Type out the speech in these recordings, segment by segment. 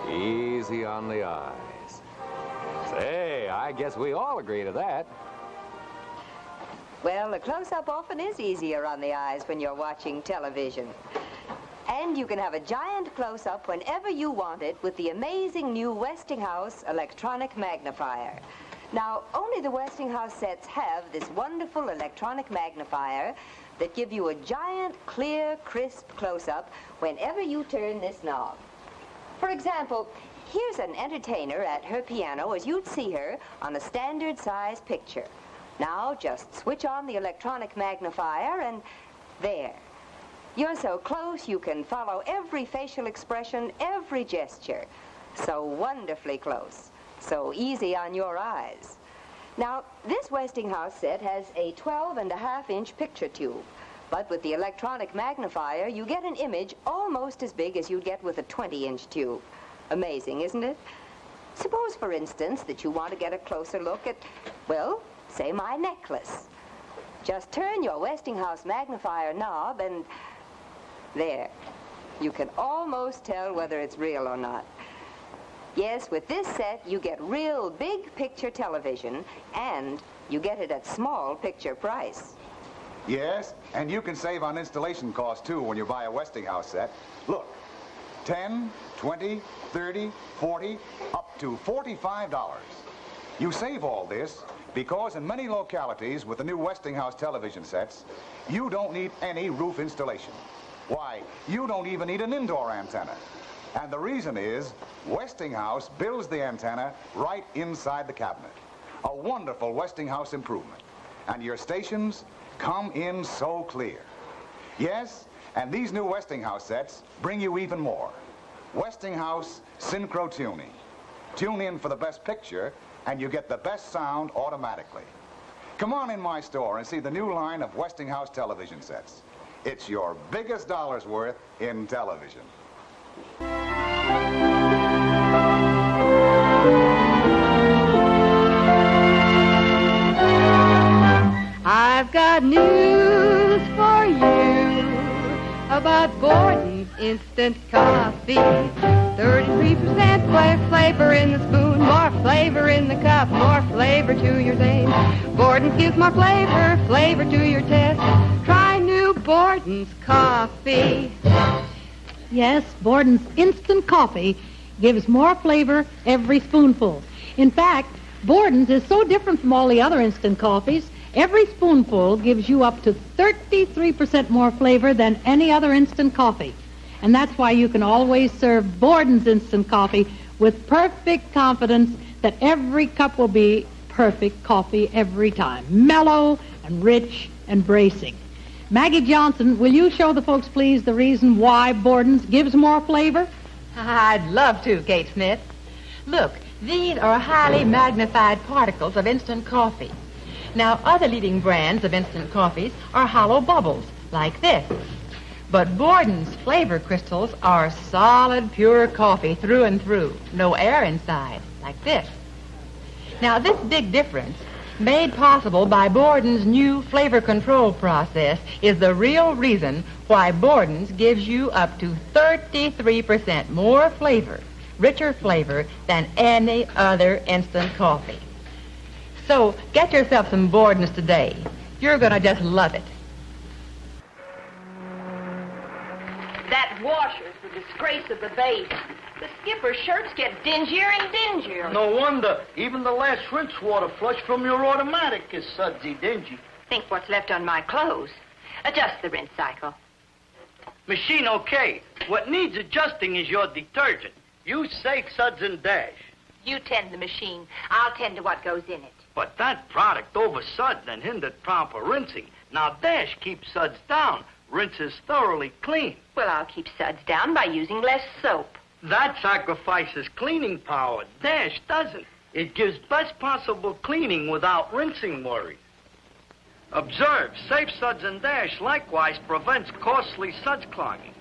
Easy on the eyes. Say, I guess we all agree to that. Well, a close-up often is easier on the eyes when you're watching television. And you can have a giant close-up whenever you want it with the amazing new Westinghouse electronic magnifier. Now, only the Westinghouse sets have this wonderful electronic magnifier that give you a giant, clear, crisp close-up whenever you turn this knob. For example, here's an entertainer at her piano as you'd see her on a standard-size picture. Now, just switch on the electronic magnifier and there. You're so close you can follow every facial expression, every gesture. So wonderfully close. So easy on your eyes. Now, this Westinghouse set has a 12.5-inch picture tube. But with the electronic magnifier, you get an image almost as big as you'd get with a 20-inch tube. Amazing, isn't it? Suppose, for instance, that you want to get a closer look at, well, say my necklace. Just turn your Westinghouse magnifier knob and there. You can almost tell whether it's real or not. Yes, with this set, you get real big picture television, and you get it at small picture price. Yes, and you can save on installation costs, too, when you buy a Westinghouse set. Look, 10, 20, 30, 40, up to $45. You save all this because in many localities with the new Westinghouse television sets, you don't need any roof installation. Why, you don't even need an indoor antenna. And the reason is Westinghouse builds the antenna right inside the cabinet. A wonderful Westinghouse improvement. And your stations come in so clear. Yes, and these new Westinghouse sets bring you even more. Westinghouse Synchro Tuning. Tune in for the best picture, and you get the best sound automatically. Come on in my store and see the new line of Westinghouse television sets. It's your biggest dollar's worth in television. I've got news for you about Borden's Instant Coffee. 33% flavor in the spoon, more flavor in the cup, more flavor to your taste. Borden's gives more flavor, flavor to your taste. Try new Borden's Coffee. Yes, Borden's Instant Coffee gives more flavor every spoonful. In fact, Borden's is so different from all the other instant coffees, every spoonful gives you up to 33% more flavor than any other instant coffee. And that's why you can always serve Borden's Instant Coffee with perfect confidence that every cup will be perfect coffee every time. Mellow and rich and bracing. Maggie Johnson, will you show the folks, please, the reason why Borden's gives more flavor? I'd love to, Kate Smith. Look, these are highly magnified particles of instant coffee. Now, other leading brands of instant coffees are hollow bubbles, like this. But Borden's flavor crystals are solid, pure coffee through and through. No air inside, like this. Now, this big difference, made possible by Borden's new flavor control process, is the real reason why Borden's gives you up to 33% more flavor, richer flavor, than any other instant coffee. So, get yourself some Borden's today. You're going to just love it. That washer's the disgrace of the base. The skipper's shirts get dingier and dingier. No wonder. Even the last rinse water flush from your automatic is sudsy dingy. Think what's left on my clothes. Adjust the rinse cycle. Machine okay. What needs adjusting is your detergent. Use Safe Suds and Dash. You tend the machine. I'll tend to what goes in it. But that product over-suds and hindered proper rinsing. Now Dash keeps suds down. Rinses thoroughly clean. Well, I'll keep suds down by using less soap. That sacrifices cleaning power. Dash doesn't. It gives best possible cleaning without rinsing worry. Observe, Safe Suds and Dash likewise prevents costly suds clogging.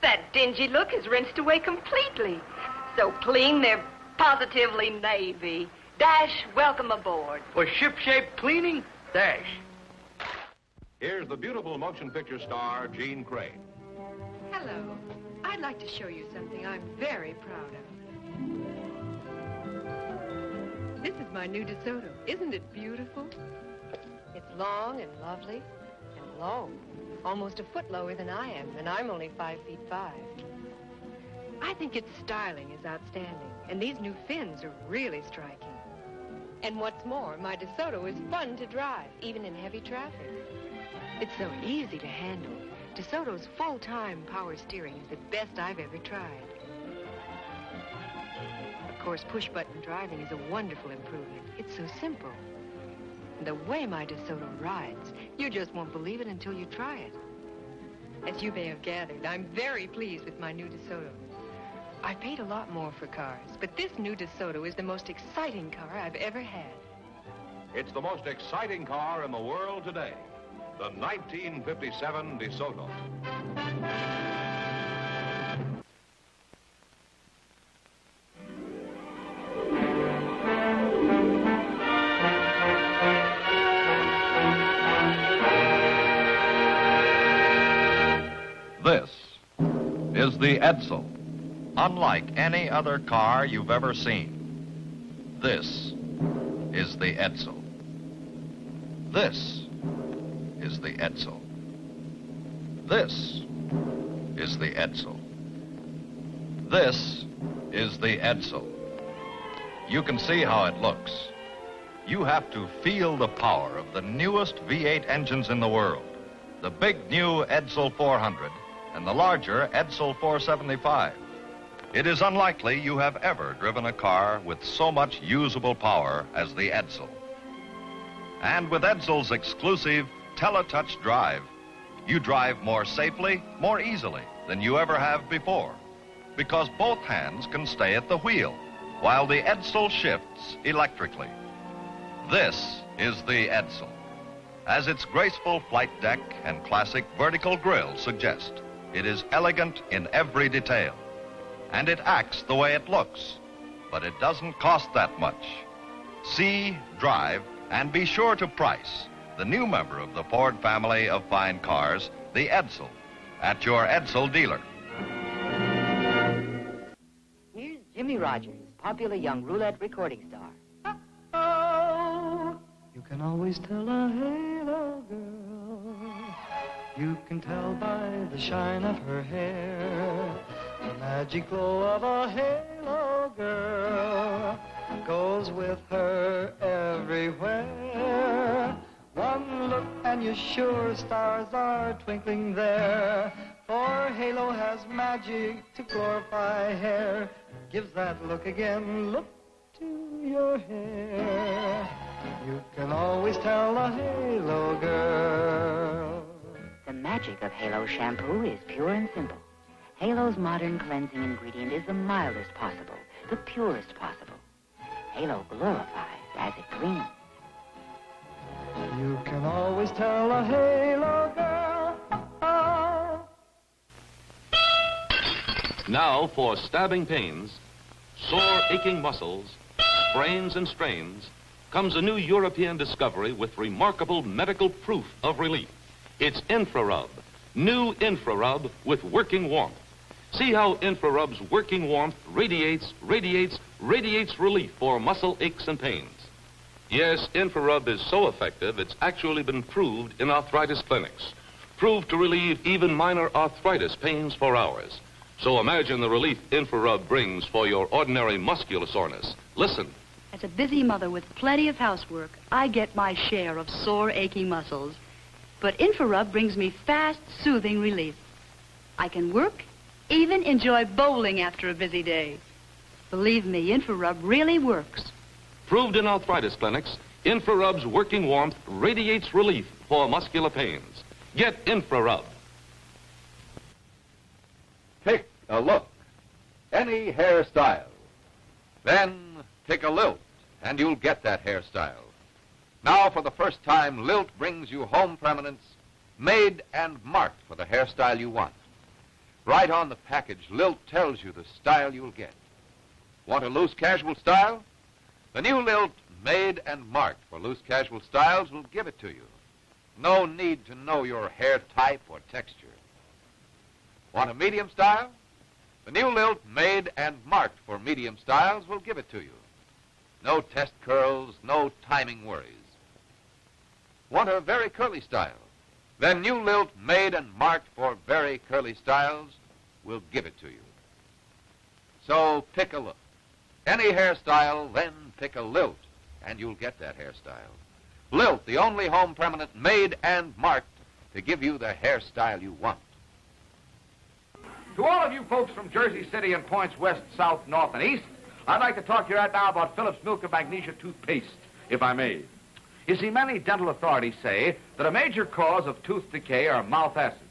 That dingy look is rinsed away completely. So clean, they're positively navy. Dash, welcome aboard. For ship-shape cleaning, Dash. Here's the beautiful motion picture star, Jean Craig. Hello. I'd like to show you something I'm very proud of. This is my new DeSoto. Isn't it beautiful? It's long and lovely and low. Almost a foot lower than I am, and I'm only 5 feet 5. I think its styling is outstanding, and these new fins are really striking. And what's more, my DeSoto is fun to drive, even in heavy traffic. It's so easy to handle. DeSoto's full-time power steering is the best I've ever tried. Of course, push-button driving is a wonderful improvement. It's so simple. And the way my DeSoto rides, you just won't believe it until you try it. As you may have gathered, I'm very pleased with my new DeSoto. I paid a lot more for cars, but this new DeSoto is the most exciting car I've ever had. It's the most exciting car in the world today, the 1957 DeSoto. This is the Edsel, unlike any other car you've ever seen. This is the Edsel. This is the Edsel. This is the Edsel. This is the Edsel. You can see how it looks. You have to feel the power of the newest V8 engines in the world. The big new Edsel 400 and the larger Edsel 475. It is unlikely you have ever driven a car with so much usable power as the Edsel. And with Edsel's exclusive TeleTouch Drive, you drive more safely, more easily than you ever have before, because both hands can stay at the wheel while the Edsel shifts electrically. This is the Edsel, as its graceful flight deck and classic vertical grille suggest. It is elegant in every detail, and it acts the way it looks, but it doesn't cost that much. See, drive, and be sure to price the new member of the Ford family of fine cars, the Edsel, at your Edsel dealer. Here's Jimmy Rogers, popular young roulette recording star. Oh, you can always tell a halo girl. You can tell by the shine of her hair. The magic glow of a halo girl goes with her everywhere. One look and you're sure stars are twinkling there. For halo has magic to glorify hair. Gives that look again, look to your hair. You can always tell a halo girl. The magic of Halo shampoo is pure and simple. Halo's modern cleansing ingredient is the mildest possible, the purest possible. Halo glorifies as it cleans. You can always tell a halo girl. Now for stabbing pains, sore aching muscles, sprains and strains, comes a new European discovery with remarkable medical proof of relief. It's InfraRub, new InfraRub with working warmth. See how InfraRub's working warmth radiates relief for muscle aches and pains. Yes, InfraRub is so effective, it's actually been proved in arthritis clinics. Proved to relieve even minor arthritis pains for hours. So imagine the relief InfraRub brings for your ordinary muscular soreness. Listen. As a busy mother with plenty of housework, I get my share of sore, aching muscles. But InfraRub brings me fast, soothing relief. I can work, even enjoy bowling after a busy day. Believe me, InfraRub really works. Proved in arthritis clinics, InfraRub's working warmth radiates relief for muscular pains. Get InfraRub. Take a look. Any hairstyle. Then take a lilt, and you'll get that hairstyle. Now, for the first time, Lilt brings you home permanents made and marked for the hairstyle you want. Right on the package, Lilt tells you the style you'll get. Want a loose casual style? The new Lilt, made and marked for loose casual styles, will give it to you. No need to know your hair type or texture. Want a medium style? The new lilt made and marked for medium styles will give it to you. No test curls, no timing worries. Want a very curly style? Then new lilt made and marked for very curly styles will give it to you. So pick a look. Any hairstyle, then pick a lilt, and you'll get that hairstyle. Lilt, the only home permanent made and marked to give you the hairstyle you want. To all of you folks from Jersey City and points west, south, north, and east, I'd like to talk to you right now about Phillips Milk of Magnesia toothpaste, if I may. You see, many dental authorities say that a major cause of tooth decay are mouth acids.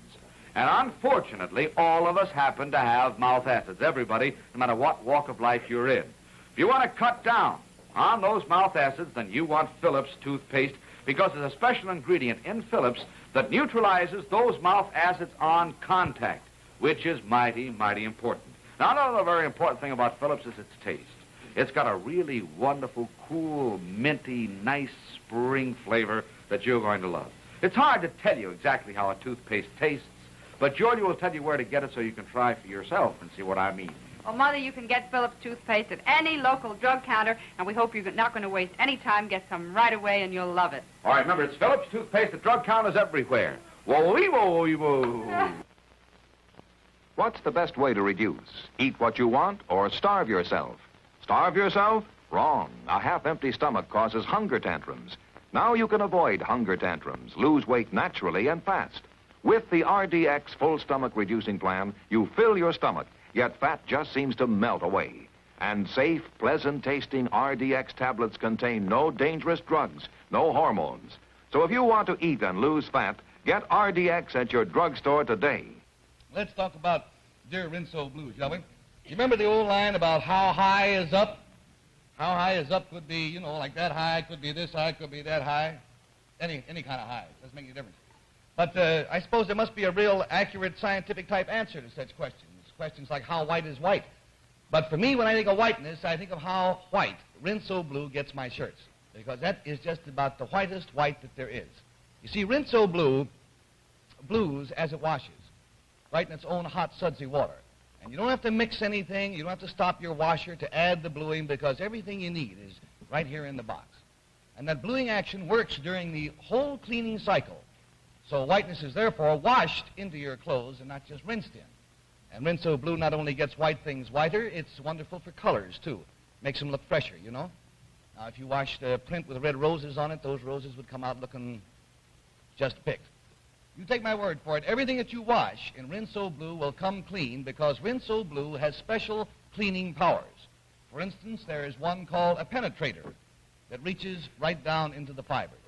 And unfortunately, all of us happen to have mouth acids. Everybody, no matter what walk of life you're in. If you want to cut down on those mouth acids, then you want Phillips toothpaste, because there's a special ingredient in Phillips that neutralizes those mouth acids on contact, which is mighty, mighty important. Now, another very important thing about Phillips is its taste. It's got a really wonderful, cool, minty, nice spring flavor that you're going to love. It's hard to tell you exactly how a toothpaste tastes, but Georgia will tell you where to get it so you can try for yourself and see what I mean. Well, Mother, you can get Phillips toothpaste at any local drug counter, and we hope you're not going to waste any time. Get some right away, and you'll love it. All right, remember, it's Phillips toothpaste at drug counters everywhere. Whoa-wee-whoa-wee-whoa. What's the best way to reduce? Eat what you want or starve yourself? Starve yourself? Wrong. A half-empty stomach causes hunger tantrums. Now you can avoid hunger tantrums, lose weight naturally and fast. With the RDX full stomach reducing plan, you fill your stomach, yet fat just seems to melt away. And safe, pleasant-tasting RDX tablets contain no dangerous drugs, no hormones. So if you want to eat and lose fat, get RDX at your drugstore today. Let's talk about Dear Rinso Blue, shall we? You remember the old line about how high is up? How high is up could be, like that high, could be this high, could be that high. Any kind of high. Doesn't make any difference. But I suppose there must be a real accurate scientific type answer to such questions. Questions like how white is white. But for me, when I think of whiteness, I think of how white Rinso Blue gets my shirts. Because that is just about the whitest white that there is. You see, Rinso Blue blues as it washes, right in its own hot, sudsy water. And you don't have to mix anything. You don't have to stop your washer to add the bluing, because everything you need is right here in the box. And that bluing action works during the whole cleaning cycle. So whiteness is therefore washed into your clothes and not just rinsed in. And Rinso Blue not only gets white things whiter, it's wonderful for colors, too. Makes them look fresher, Now, if you washed a print with red roses on it, those roses would come out looking just picked. You take my word for it, everything that you wash in Rinso Blue will come clean, because Rinso Blue has special cleaning powers. For instance, there is one called a penetrator that reaches right down into the fibers.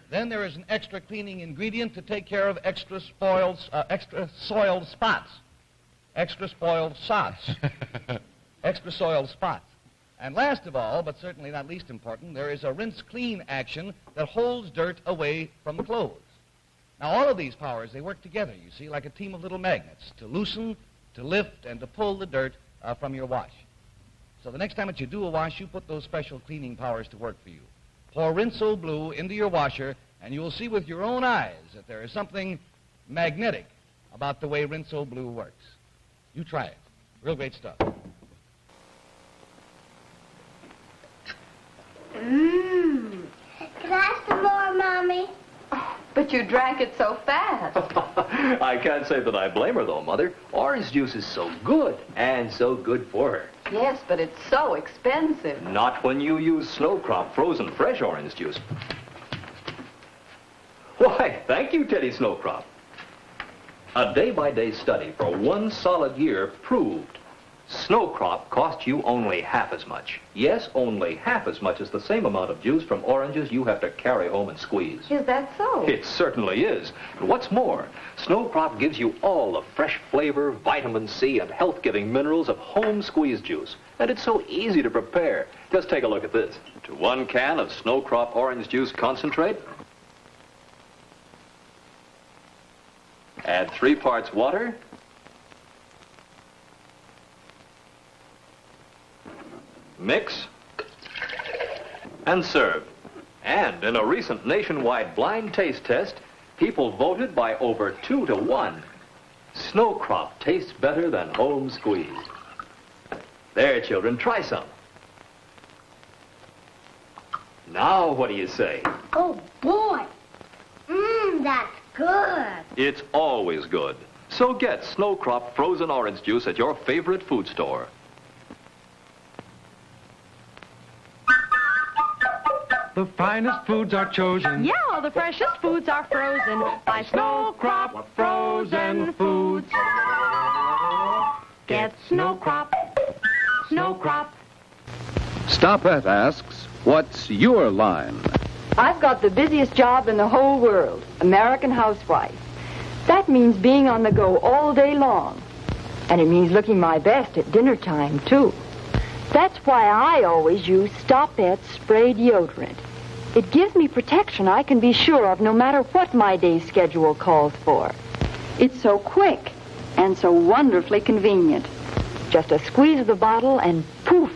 Then there is an extra cleaning ingredient to take care of extra soiled spots. Extra spoiled sots. Extra soiled spots. And last of all, but certainly not least important, there is a rinse clean action that holds dirt away from the clothes. Now, all of these powers, they work together, you see, like a team of little magnets to loosen, to lift, and to pull the dirt from your wash. So the next time that you do a wash, you put those special cleaning powers to work for you. Pour Rinso Blue into your washer, and you will see with your own eyes that there is something magnetic about the way Rinso Blue works. You try it. Real great stuff. Mmm. Can I have some more, Mommy? But you drank it so fast. I can't say that I blame her, though, Mother. Orange juice is so good, and so good for her. Yes, but it's so expensive. Not when you use Snowcrop frozen fresh orange juice. Why, thank you, Teddy Snowcrop. A day-by-day study for 1 solid year proved Snowcrop cost you only half as much. Yes, only half as much as the same amount of juice from oranges you have to carry home and squeeze. Is that so? It certainly is. And what's more, Snowcrop gives you all the fresh flavor, vitamin C, and health-giving minerals of home squeeze juice. And it's so easy to prepare. Just take a look at this. To 1 can of Snowcrop orange juice concentrate, add 3 parts water, mix, and serve. And in a recent nationwide blind taste test, people voted by over 2 to 1. Snowcrop tastes better than home squeeze. There, children, try some. Now, what do you say? Oh, boy. That's good. It's always good. So get Snow Crop frozen orange juice at your favorite food store. The finest foods are chosen. Yeah, the freshest foods are frozen by Snow Crop Frozen Foods. Get Snow Crop. Snow Crop. Stopette asks, what's your line? I've got the busiest job in the whole world, American housewife. That means being on the go all day long. And it means looking my best at dinner time, too. That's why I always use Stopette spray deodorant. It gives me protection I can be sure of no matter what my day's schedule calls for. It's so quick and so wonderfully convenient. Just a squeeze of the bottle and poof,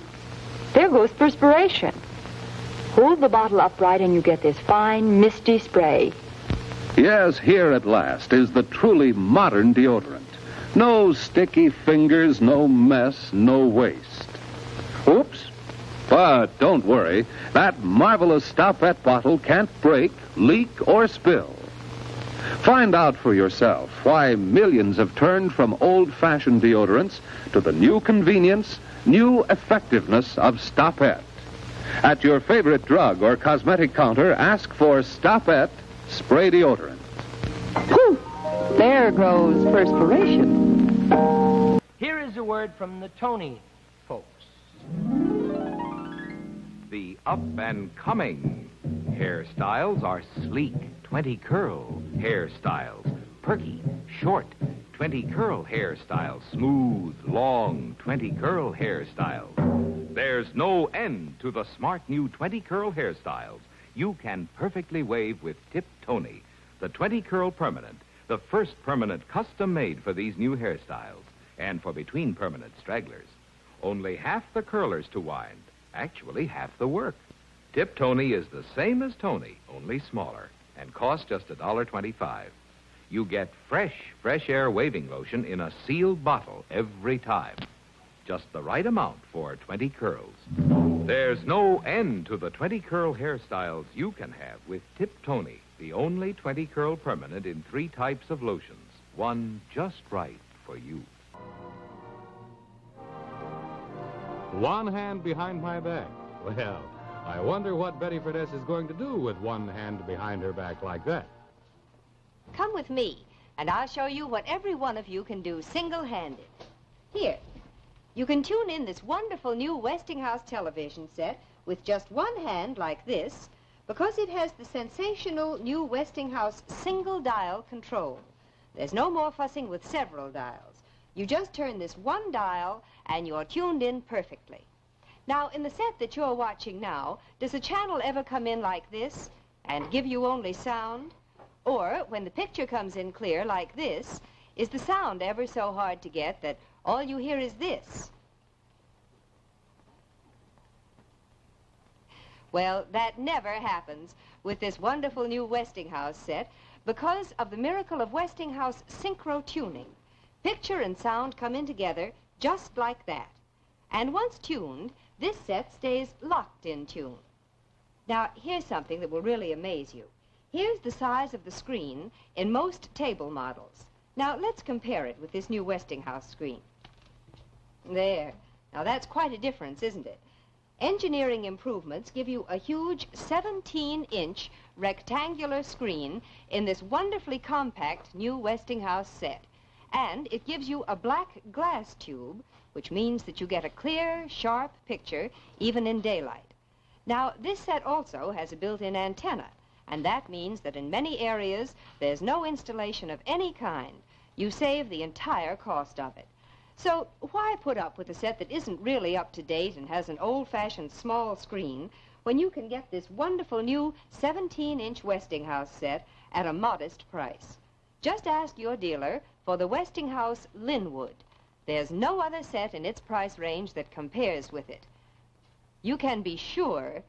there goes perspiration. Hold the bottle upright and you get this fine, misty spray. Yes, here at last is the truly modern deodorant. No sticky fingers, no mess, no waste. Oops. But don't worry, that marvelous Stopette bottle can't break, leak, or spill. Find out for yourself why millions have turned from old-fashioned deodorants to the new convenience, new effectiveness of Stopette. At your favorite drug or cosmetic counter, ask for Stopette spray deodorant. Poof! There goes perspiration. Here is a word from the Tony folks. The up-and-coming hairstyles are sleek 20-curl hairstyles, perky, short 20-curl hairstyles, smooth, long 20-curl hairstyles. There's no end to the smart new 20-curl hairstyles. You can perfectly wave with Tip Tony, the 20-curl permanent, the first permanent custom-made for these new hairstyles and for between-permanent stragglers. Only half the curlers to wind, actually half the work. Tip Tony is the same as Tony, only smaller, and costs just $1.25. You get fresh air waving lotion in a sealed bottle every time. Just the right amount for 20 curls. There's no end to the 20-curl hairstyles you can have with Tip Tony, the only 20-curl permanent in 3 types of lotions. One just right for you. One hand behind my back. Well, I wonder what Betty Furness is going to do with one hand behind her back like that. Come with me, and I'll show you what every one of you can do single-handed. Here, you can tune in this wonderful new Westinghouse television set with just one hand like this, because it has the sensational new Westinghouse single-dial control. There's no more fussing with several dials. You just turn this one dial, and you're tuned in perfectly. Now, in the set that you're watching now, does a channel ever come in like this and give you only sound? Or, when the picture comes in clear like this, is the sound ever so hard to get that all you hear is this? Well, that never happens with this wonderful new Westinghouse set because of the miracle of Westinghouse synchro tuning. Picture and sound come in together just like that. And once tuned, this set stays locked in tune. Now, here's something that will really amaze you. Here's the size of the screen in most table models. Now, let's compare it with this new Westinghouse screen. There. Now, that's quite a difference, isn't it? Engineering improvements give you a huge 17-inch rectangular screen in this wonderfully compact new Westinghouse set. And it gives you a black glass tube, which means that you get a clear, sharp picture even in daylight. Now, this set also has a built-in antenna, and that means that in many areas there's no installation of any kind. You save the entire cost of it. So why put up with a set that isn't really up to date and has an old-fashioned small screen when you can get this wonderful new 17-inch Westinghouse set at a modest price? Just ask your dealer for the Westinghouse Linwood. There's no other set in its price range that compares with it. You can be sure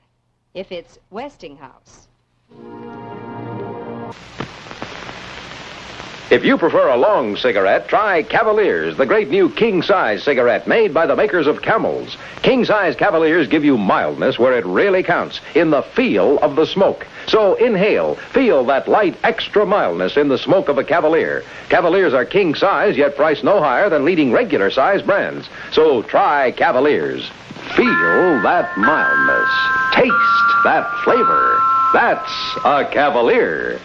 if it's Westinghouse. If you prefer a long cigarette, try Cavaliers, the great new king-size cigarette made by the makers of Camels. King-size Cavaliers give you mildness where it really counts, in the feel of the smoke. So inhale, feel that light extra mildness in the smoke of a Cavalier. Cavaliers are king-size, yet priced no higher than leading regular-size brands. So try Cavaliers. Feel that mildness. Taste that flavor. That's a Cavalier.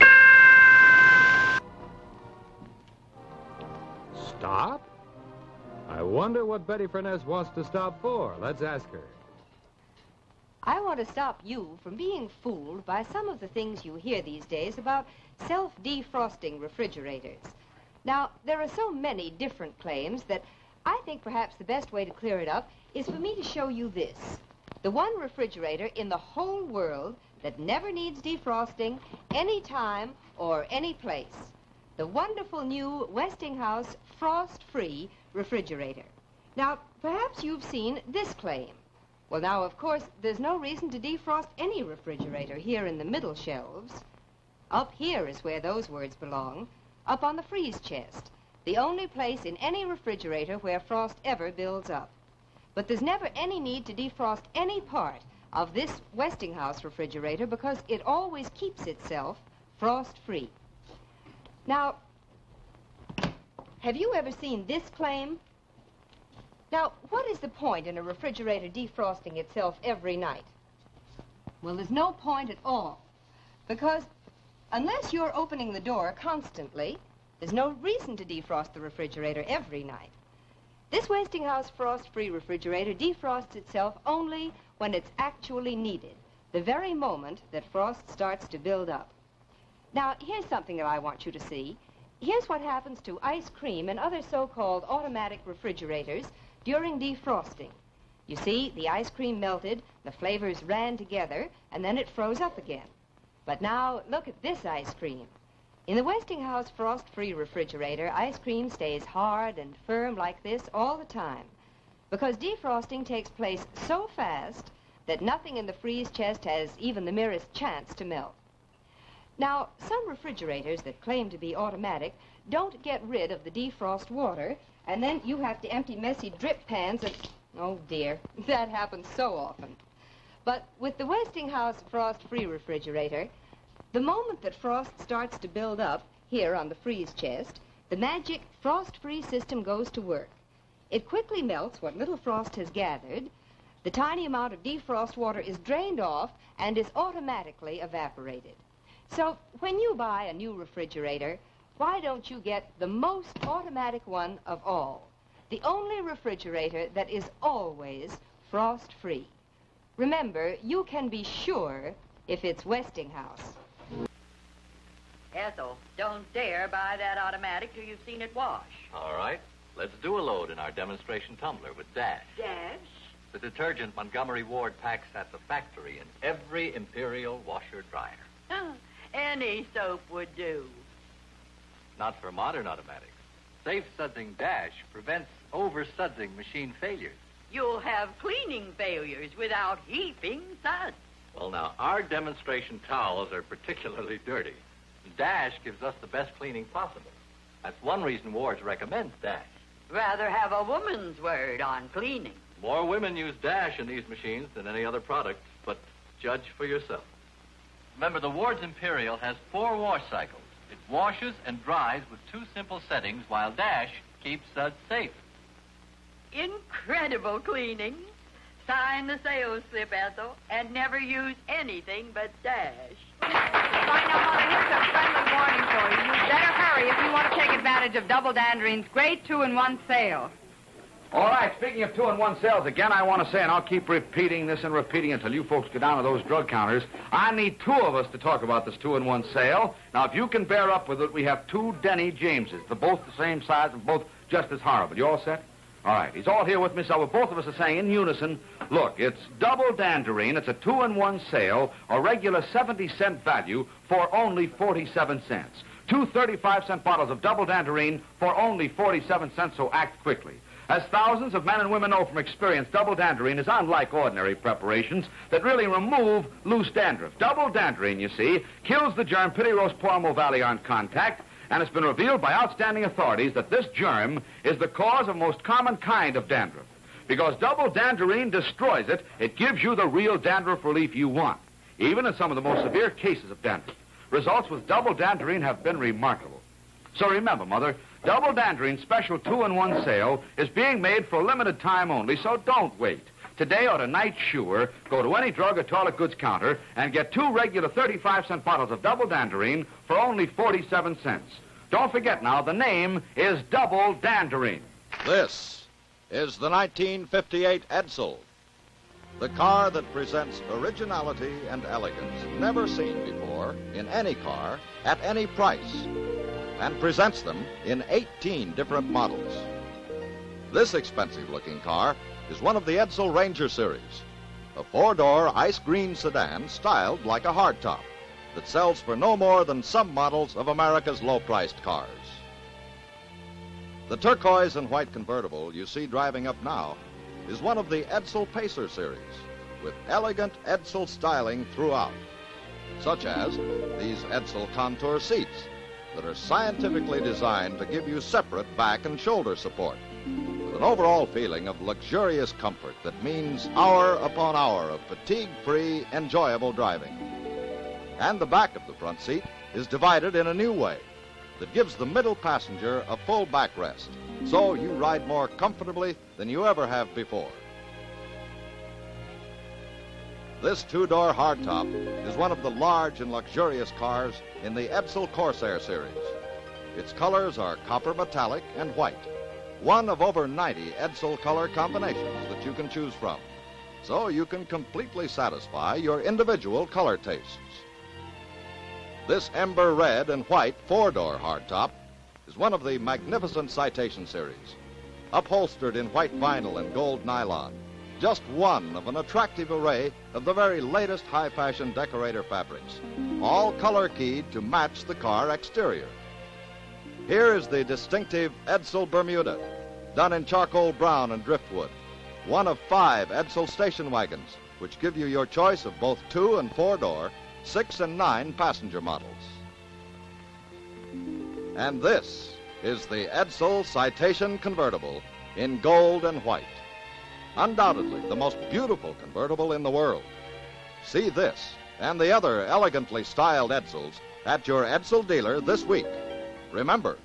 Stop? I wonder what Betty Furness wants to stop for. Let's ask her. I want to stop you from being fooled by some of the things you hear these days about self-defrosting refrigerators. Now, there are so many different claims that I think perhaps the best way to clear it up is for me to show you this. The one refrigerator in the whole world that never needs defrosting any time or any place. The wonderful new Westinghouse frost-free refrigerator. Now, perhaps you've seen this claim. Well, now, of course, there's no reason to defrost any refrigerator here in the middle shelves. Up here is where those words belong, up on the freeze chest, the only place in any refrigerator where frost ever builds up. But there's never any need to defrost any part of this Westinghouse refrigerator because it always keeps itself frost-free. Now, have you ever seen this claim? Now, what is the point in a refrigerator defrosting itself every night? Well, there's no point at all, because unless you're opening the door constantly, there's no reason to defrost the refrigerator every night. This Westinghouse frost-free refrigerator defrosts itself only when it's actually needed, the very moment that frost starts to build up. Now, here's something that I want you to see. Here's what happens to ice cream and other so-called automatic refrigerators during defrosting. You see, the ice cream melted, the flavors ran together, and then it froze up again. But now, look at this ice cream. In the Westinghouse frost-free refrigerator, ice cream stays hard and firm like this all the time, because defrosting takes place so fast that nothing in the freeze chest has even the merest chance to melt. Now, some refrigerators that claim to be automatic don't get rid of the defrost water, and then you have to empty messy drip pans and... Oh, dear, that happens so often. But with the Westinghouse frost-free refrigerator, the moment that frost starts to build up here on the freeze chest, the magic frost-free system goes to work. It quickly melts what little frost has gathered, the tiny amount of defrost water is drained off, and is automatically evaporated. So, when you buy a new refrigerator, why don't you get the most automatic one of all? The only refrigerator that is always frost-free. Remember, you can be sure if it's Westinghouse. Ethel, don't dare buy that automatic till you've seen it wash. All right. Let's do a load in our demonstration tumbler with Dash. Dash? The detergent Montgomery Ward packs at the factory in every Imperial washer-dryer. Any soap would do. Not for modern automatics. Safe sudsing Dash prevents over-sudsing machine failures. You'll have cleaning failures without heaping suds. Well, now, our demonstration towels are particularly dirty. Dash gives us the best cleaning possible. That's one reason Ward's recommends Dash. Rather have a woman's word on cleaning. More women use Dash in these machines than any other product, but judge for yourself. Remember, the Ward's Imperial has 4 wash cycles. It washes and dries with 2 simple settings, while Dash keeps suds safe. Incredible cleaning. Sign the sales slip, Ethel, and never use anything but Dash. Right now, Mother, here's a friendly warning for you. You'd better hurry if you want to take advantage of Double Dandeline's great 2-in-1 sale. All right, speaking of 2-in-1 sales, again, I want to say, and I'll keep repeating this and repeating until you folks go down to those drug counters, I need 2 of us to talk about this 2-in-1 sale. Now, if you can bear up with it, we have 2 Denny Jameses. They're both the same size and both just as horrible. You all set? All right, he's all here with me, so both of us are saying in unison, look, it's Double Danderine. It's a 2-in-1 sale, a regular 70-cent value for only 47 cents. 2 35-cent bottles of Double Danderine for only 47 cents, so act quickly. As thousands of men and women know from experience, Double Danderine is unlike ordinary preparations that really remove loose dandruff. Double Danderine, you see, kills the germ Pityrhos Pormo Valley on contact, And it's been revealed by outstanding authorities that this germ is the cause of most common kind of dandruff. Because double Danderine destroys it, it gives you the real dandruff relief you want, even in some of the most severe cases of dandruff. Results with double Danderine have been remarkable. So remember, Mother, double Danderine special 2-in-1 sale is being made for a limited time only, so don't wait. Today or tonight, sure, go to any drug or toilet goods counter and get 2 regular 35-cent bottles of double Danderine for only 47 cents. Don't forget now, the name is Double Danderine. This is the 1958 Edsel, the car that presents originality and elegance never seen before in any car at any price, and presents them in 18 different models. This expensive-looking car is one of the Edsel Ranger series, a 4-door ice green sedan styled like a hardtop that sells for no more than some models of America's low-priced cars. The turquoise and white convertible you see driving up now is one of the Edsel Pacer series, with elegant Edsel styling throughout, such as these Edsel Contour seats that are scientifically designed to give you separate back and shoulder support, with an overall feeling of luxurious comfort that means hour upon hour of fatigue-free, enjoyable driving. And the back of the front seat is divided in a new way that gives the middle passenger a full backrest, so you ride more comfortably than you ever have before. This 2-door hardtop is one of the large and luxurious cars in the Edsel Corsair series. Its colors are copper metallic and white, one of over 90 Edsel color combinations that you can choose from, so you can completely satisfy your individual color tastes. This ember red and white 4-door hardtop is one of the magnificent Citation series, upholstered in white vinyl and gold nylon, just one of an attractive array of the very latest high-fashion decorator fabrics, all color-keyed to match the car exterior. Here is the distinctive Edsel Bermuda, done in charcoal brown and driftwood, one of 5 Edsel station wagons, which give you your choice of both 2- and 4-door, 6- and 9 passenger models. And this is the Edsel Citation Convertible in gold and white. Undoubtedly the most beautiful convertible in the world. See this and the other elegantly styled Edsels at your Edsel dealer this week. Remember,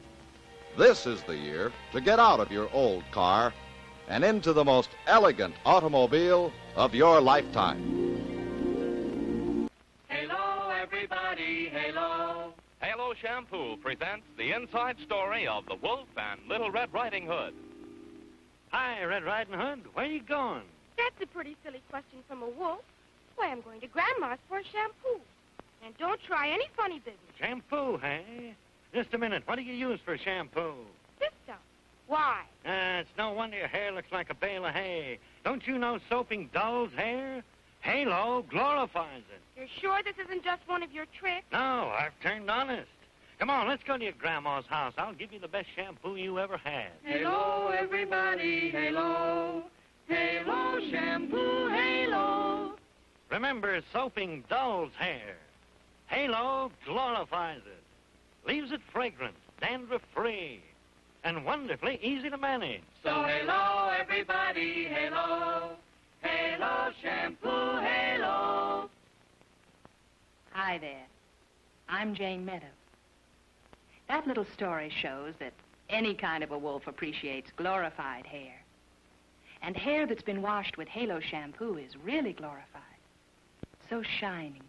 this is the year to get out of your old car and into the most elegant automobile of your lifetime. Halo, everybody, halo. Halo Shampoo presents the inside story of the Wolf and Little Red Riding Hood. Hi, Red Riding Hood. Where are you going? That's a pretty silly question from a wolf. Why, I'm going to Grandma's for a shampoo. And don't try any funny business. Shampoo, hey? Just a minute. What do you use for shampoo? This stuff. Why? It's no wonder your hair looks like a bale of hay. Don't you know soaping dulls hair? Halo glorifies it. You're sure this isn't just one of your tricks? No, I've turned honest. Come on, let's go to your grandma's house. I'll give you the best shampoo you ever had. Halo, everybody, halo. Halo shampoo, halo. Remember soaping doll's hair. Halo glorifies it. Leaves it fragrant, dandruff-free, and wonderfully easy to manage. So halo, everybody, halo. Halo shampoo, halo. Hi there. I'm Jane Meadows. That little story shows that any kind of a wolf appreciates glorified hair. And hair that's been washed with Halo shampoo is really glorified. So shining,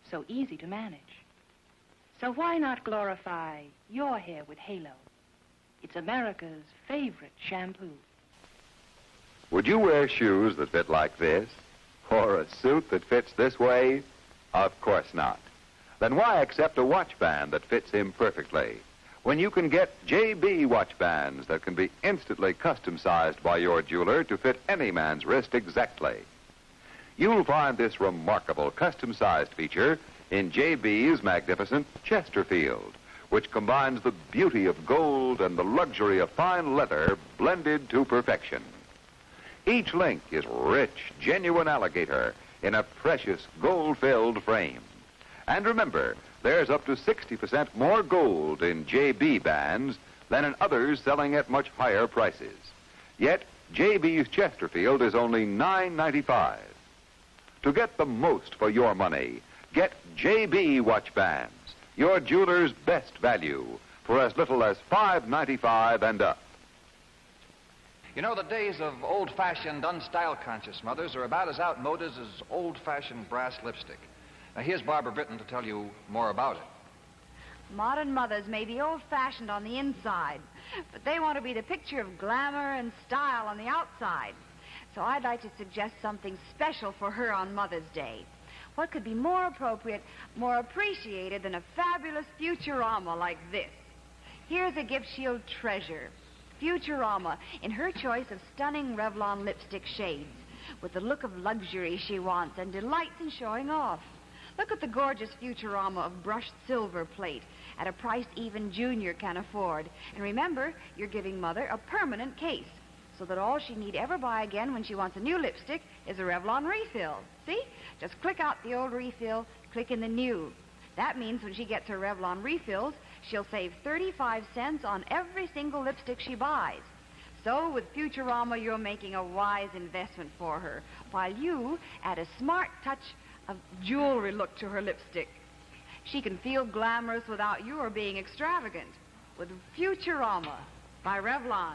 so easy to manage. So why not glorify your hair with Halo? It's America's favorite shampoo. Would you wear shoes that fit like this? Or a suit that fits this way? Of course not. Then why accept a watch band that fits him perfectly when you can get JB watch bands that can be instantly custom-sized by your jeweler to fit any man's wrist exactly? You'll find this remarkable custom-sized feature in JB's magnificent Chesterfield, which combines the beauty of gold and the luxury of fine leather blended to perfection. Each link is rich, genuine alligator in a precious gold-filled frame. And remember, there's up to 60% more gold in JB bands than in others selling at much higher prices. Yet, JB's Chesterfield is only $9.95. To get the most for your money, get JB watch bands, your jeweler's best value, for as little as $5.95 and up. You know, the days of old-fashioned, unstyle-conscious mothers are about as outmoded as old-fashioned brass lipstick. Now, here's Barbara Britton to tell you more about it. Modern mothers may be old-fashioned on the inside, but they want to be the picture of glamour and style on the outside. So I'd like to suggest something special for her on Mother's Day. What could be more appropriate, more appreciated than a fabulous Futurama like this? Here's a gift she'll treasure. Futurama, in her choice of stunning Revlon lipstick shades, with the look of luxury she wants and delights in showing off. Look at the gorgeous Futurama of brushed silver plate at a price even Junior can afford. And remember, you're giving Mother a permanent case, so that all she need ever buy again when she wants a new lipstick is a Revlon refill. See? Just click out the old refill, click in the new. That means when she gets her Revlon refills, she'll save 35 cents on every single lipstick she buys. So with Futurama, you're making a wise investment for her, while you add a smart touch of jewelry look to her lipstick. She can feel glamorous without your being extravagant. With Futurama by Revlon.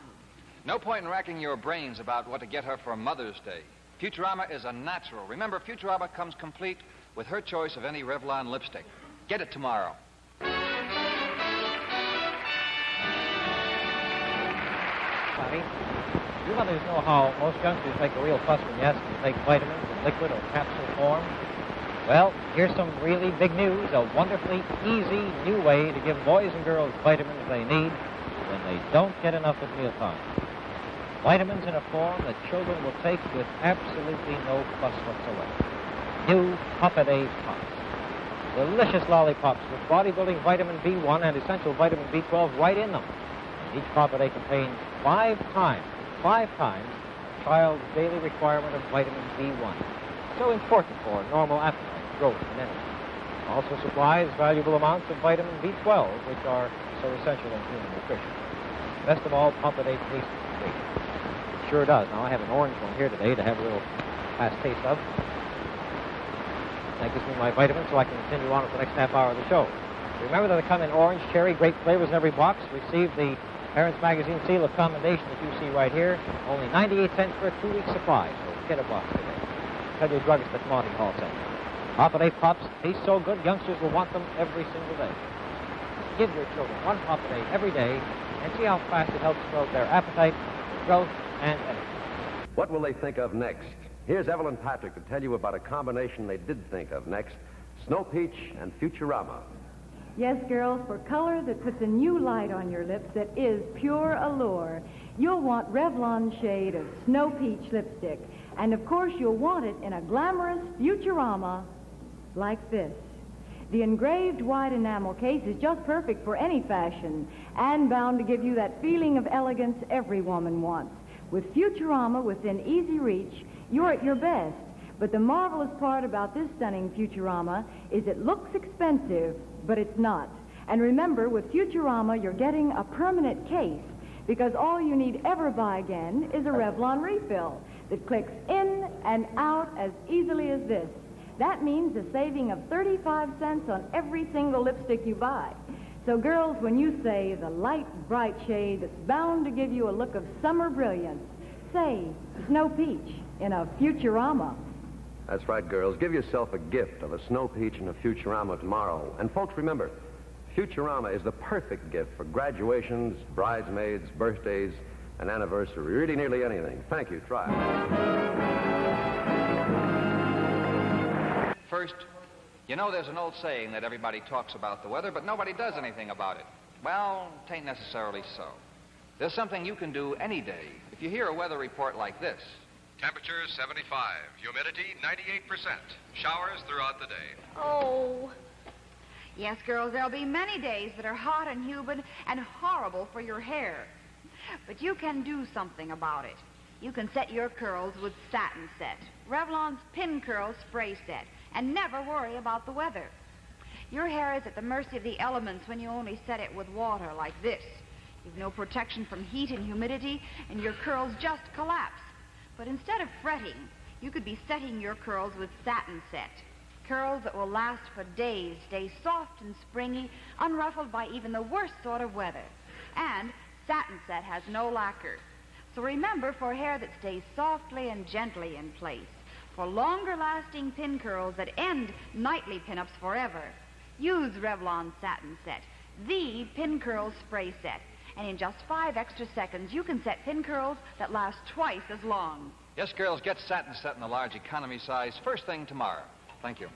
No point in racking your brains about what to get her for Mother's Day. Futurama is a natural. Remember, Futurama comes complete with her choice of any Revlon lipstick. Get it tomorrow. Bobby, you mothers know how most youngsters make a real fuss when you ask them to take vitamins in liquid or capsule form. Well, here's some really big news, a wonderfully easy new way to give boys and girls vitamins they need when they don't get enough at mealtime. Vitamins in a form that children will take with absolutely no fuss whatsoever. New Pop-A-Day Pops. Delicious lollipops with bodybuilding vitamin B1 and essential vitamin B12 right in them. And each Pop-A-Day contains 5 times a child's daily requirement of vitamin B1. So important for normal appetite, growth, and energy. Also supplies valuable amounts of vitamin B12, which are so essential in human nutrition. Best of all, Pop-A-Day tastes great. It sure does. Now, I have an orange one here today to have a little fast taste of. That gives me my vitamins so I can continue on with the next half hour of the show. Remember that they come in orange, cherry, grape flavors in every box. Receive the Parents Magazine seal of commendation that you see right here. Only 98 cents for a 2-week supply, so get a box today. Tell your druggist that Monty Hall sent you. Pop-A-Day Pops taste so good, youngsters will want them every single day. Give your children one Pop-A-Day every day and see how fast it helps build their appetite, growth, and energy. What will they think of next? Here's Evelyn Patrick to tell you about a combination they did think of next: Snow Peach and Futurama. Yes, girls, for color that puts a new light on your lips that is pure allure, you'll want Revlon shade of Snow Peach lipstick. And, of course, you'll want it in a glamorous Futurama like this. The engraved white enamel case is just perfect for any fashion and bound to give you that feeling of elegance every woman wants. With Futurama within easy reach, you're at your best. But the marvelous part about this stunning Futurama is it looks expensive, but it's not. And remember, with Futurama, you're getting a permanent case, because all you need ever buy again is a Revlon refill that clicks in and out as easily as this. That means a saving of 35 cents on every single lipstick you buy. So, girls, when you say the light, bright shade that's bound to give you a look of summer brilliance, say Snow Peach in a Futurama. That's right, girls. Give yourself a gift of a Snow Peach and a Futurama tomorrow. And, folks, remember, Futurama is the perfect gift for graduations, bridesmaids, birthdays, and anniversary. Really, nearly anything. Thank you. Try it. First, you know there's an old saying that everybody talks about the weather, but nobody does anything about it. Well, it ain't necessarily so. There's something you can do any day. If you hear a weather report like this. Temperature 75, humidity 98%, showers throughout the day. Oh. Yes, girls, there'll be many days that are hot and humid and horrible for your hair. But you can do something about it. You can set your curls with Satin Set, Revlon's Pin Curl Spray Set, and never worry about the weather. Your hair is at the mercy of the elements when you only set it with water like this. You've no protection from heat and humidity, and your curls just collapse. But instead of fretting, you could be setting your curls with Satin Set. Curls that will last for days, stay soft and springy, unruffled by even the worst sort of weather. And Satin Set has no lacquer. So remember, for hair that stays softly and gently in place, for longer-lasting pin curls that end nightly pin-ups forever, use Revlon Satin Set, the pin curl spray set. And in just 5 extra seconds, you can set pin curls that last twice as long. Yes, girls, get Satin Set in the large economy size first thing tomorrow. Thank you.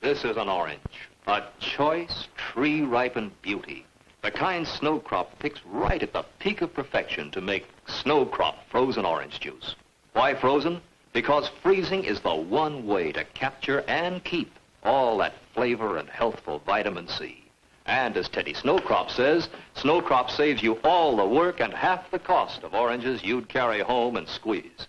This is an orange, a choice, tree-ripened beauty. The kind Snowcrop picks right at the peak of perfection to make Snowcrop frozen orange juice. Why frozen? Because freezing is the one way to capture and keep all that flavor and healthful vitamin C. And as Teddy Snowcrop says, Snowcrop saves you all the work and half the cost of oranges you'd carry home and squeeze.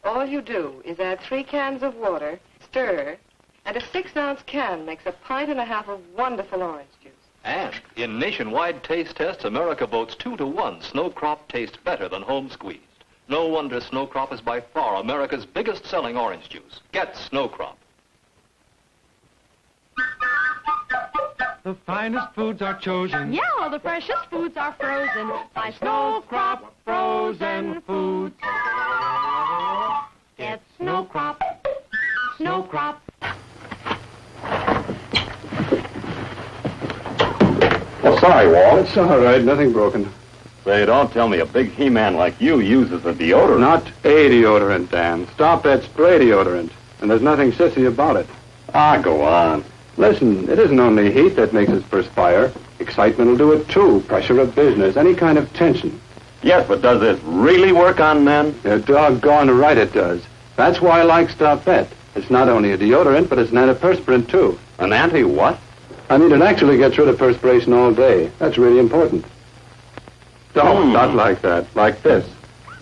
All you do is add 3 cans of water, stir, and a 6-ounce can makes a pint and a half of wonderful orange juice. And in nationwide taste tests, America votes 2-to-1. Snowcrop tastes better than home squeezed. No wonder Snowcrop is by far America's biggest selling orange juice. Get Snowcrop. The finest foods are chosen. Yeah, the freshest foods are frozen by Snowcrop Frozen Foods. Get Snowcrop. Snowcrop. Oh, sorry, Walt. It's all right. Nothing broken. Say, don't tell me a big He-Man like you uses a deodorant. Not a deodorant, Dan. Stop that spray deodorant. And there's nothing sissy about it. Ah, go on. Listen, it isn't only heat that makes us perspire. Excitement will do it, too. Pressure of business, any kind of tension. Yes, but does this really work on men? You're doggone right it does. That's why I like Stopette. It's not only a deodorant, but it's an antiperspirant, too. An anti-what? I mean, it actually gets rid of perspiration all day. That's really important. Don't, not like that. Like this.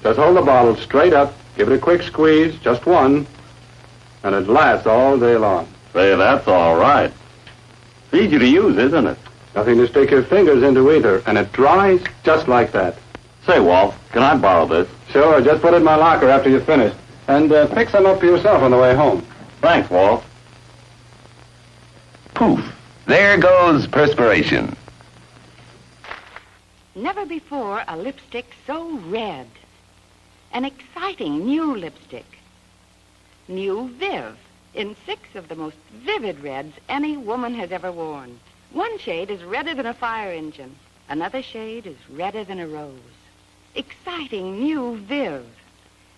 Just hold the bottle straight up, give it a quick squeeze, just one, and it lasts all day long. Say, that's all right. It's easy to use, isn't it? Nothing to stick your fingers into either, and it dries just like that. Say, Walt, can I borrow this? Sure, just put it in my locker after you're finished. And pick some up for yourself on the way home. Thanks, Walt. Poof. There goes perspiration. Never before a lipstick so red. An exciting new lipstick. New Viv, in 6 of the most vivid reds any woman has ever worn. One shade is redder than a fire engine. Another shade is redder than a rose. Exciting new Viv.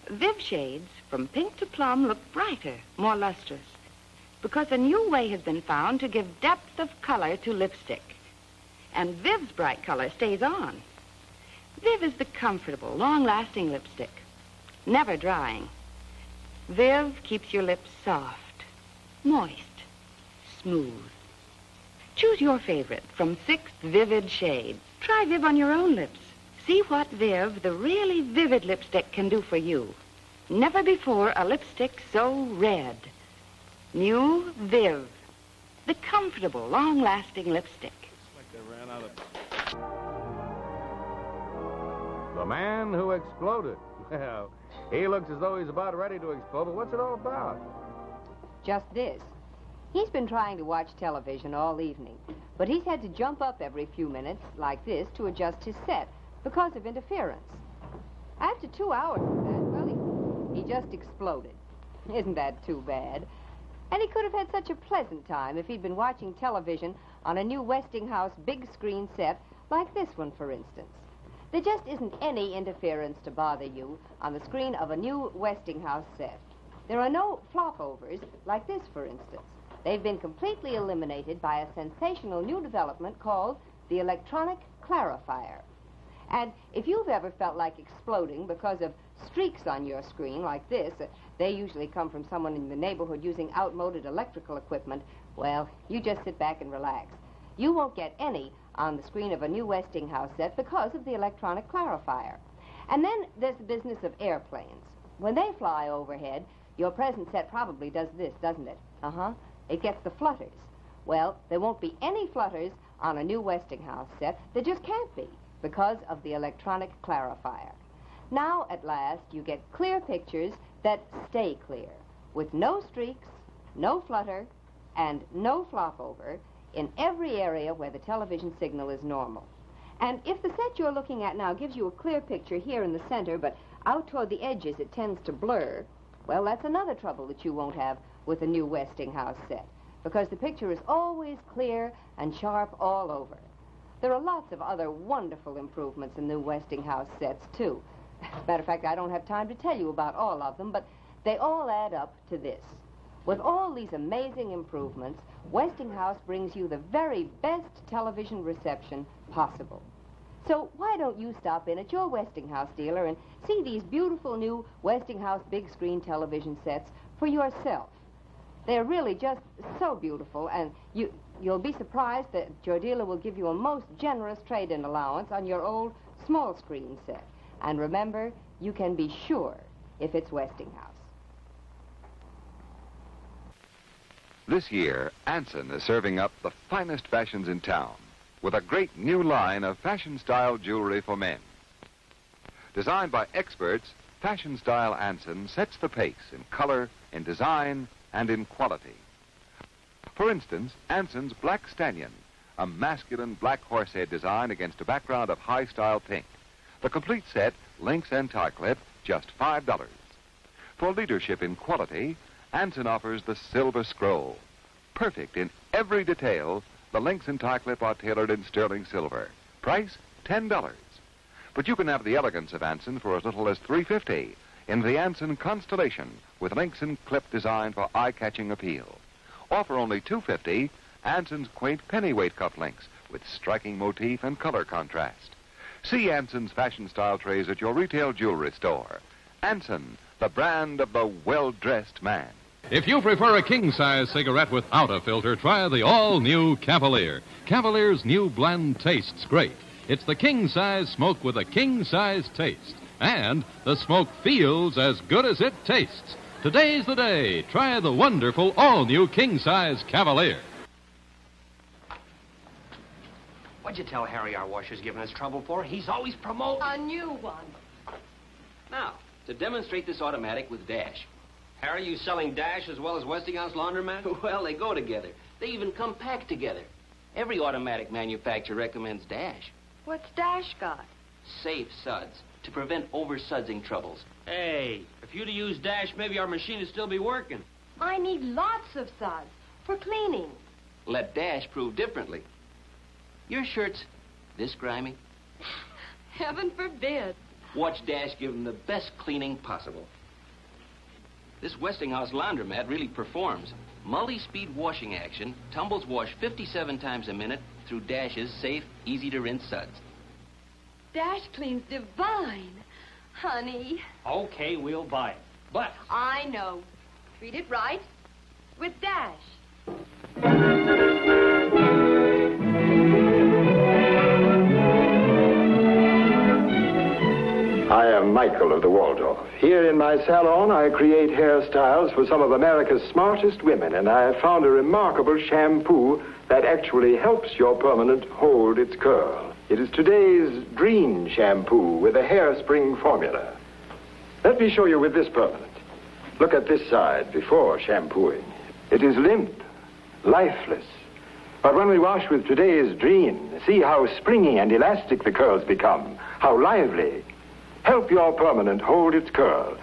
Viv shades from pink to plum look brighter, more lustrous, because a new way has been found to give depth of color to lipstick. And Viv's bright color stays on. Viv is the comfortable, long-lasting lipstick, never drying. Viv keeps your lips soft, moist, smooth. Choose your favorite from 6 vivid shades. Try Viv on your own lips. See what Viv, the really vivid lipstick, can do for you. Never before a lipstick so red. New Viv, the comfortable, long-lasting lipstick. Like they ran out of... The man who exploded. Well, he looks as though he's about ready to explode, but what's it all about? Just this. He's been trying to watch television all evening, but he's had to jump up every few minutes like this to adjust his set because of interference. After 2 hours of that, well, he just exploded. Isn't that too bad? And he could have had such a pleasant time if he'd been watching television on a new Westinghouse big screen set like this one, for instance. There just isn't any interference to bother you on the screen of a new Westinghouse set. There are no flopovers like this, for instance. They've been completely eliminated by a sensational new development called the electronic clarifier. And if you've ever felt like exploding because of streaks on your screen like this, they usually come from someone in the neighborhood using outmoded electrical equipment, well, you just sit back and relax. You won't get any on the screen of a new Westinghouse set because of the electronic clarifier. And then there's the business of airplanes. When they fly overhead, Your present set probably does this, doesn't it? Uh-huh. It gets the flutters. Well, there won't be any flutters on a new Westinghouse set. There just can't be because of the electronic clarifier. Now, at last, you get clear pictures that stay clear, with no streaks, no flutter, and no flop over in every area where the television signal is normal. And if the set you're looking at now gives you a clear picture here in the center, but out toward the edges it tends to blur, well, that's another trouble that you won't have with the new Westinghouse set, because the picture is always clear and sharp all over. There are lots of other wonderful improvements in new Westinghouse sets, too. As a matter of fact, I don't have time to tell you about all of them, but they all add up to this. With all these amazing improvements, Westinghouse brings you the very best television reception possible. So why don't you stop in at your Westinghouse dealer and see these beautiful new Westinghouse big screen television sets for yourself. They're really just so beautiful, and you'll be surprised that your dealer will give you a most generous trade-in allowance on your old small screen set. And remember, you can be sure if it's Westinghouse. This year, Anson is serving up the finest fashions in town with a great new line of fashion-style jewelry for men. Designed by experts, fashion-style Anson sets the pace in color, in design, and in quality. For instance, Anson's Black Stallion, a masculine black horsehead design against a background of high-style pink. The complete set, links and tie clip, just $5. For leadership in quality, Anson offers the Silver Scroll. Perfect in every detail, the links and tie clip are tailored in sterling silver. Price, $10. But you can have the elegance of Anson for as little as $3.50 in the Anson Constellation with links and clip design for eye-catching appeal. Or for only $2.50, Anson's quaint pennyweight cufflinks with striking motif and color contrast. See Anson's fashion-style trays at your retail jewelry store. Anson, the brand of the well-dressed man. If you prefer a king-size cigarette without a filter, try the all-new Cavalier. Cavalier's new blend tastes great. It's the king-size smoke with a king-size taste. And the smoke feels as good as it tastes. Today's the day. Try the wonderful all-new king-size Cavalier. What'd you tell Harry our washer's giving us trouble for? He's always promoting. A new one. Now, to demonstrate this automatic with Dash. Harry, you selling Dash as well as Westinghouse Laundromat? Well, they go together. They even come packed together. Every automatic manufacturer recommends Dash. What's Dash got? Safe suds to prevent over-sudsing troubles. Hey, if you'd have used Dash, maybe our machine would still be working. I need lots of suds for cleaning. Let Dash prove differently. Your shirt's this grimy? Heaven forbid. Watch Dash give them the best cleaning possible. This Westinghouse Laundromat really performs. Multi-speed washing action tumbles wash 57 times a minute through Dash's safe, easy-to-rinse suds. Dash cleans divine, honey. Okay, we'll buy it. But I know. Treat it right with Dash. I am Michael of the Waldorf. Here in my salon, I create hairstyles for some of America's smartest women, and I have found a remarkable shampoo that actually helps your permanent hold its curl. It is today's dream shampoo with a hairspring formula. Let me show you with this permanent. Look at this side before shampooing. It is limp, lifeless. But when we wash with today's dream, see how springy and elastic the curls become, how lively. Help your permanent hold its curl.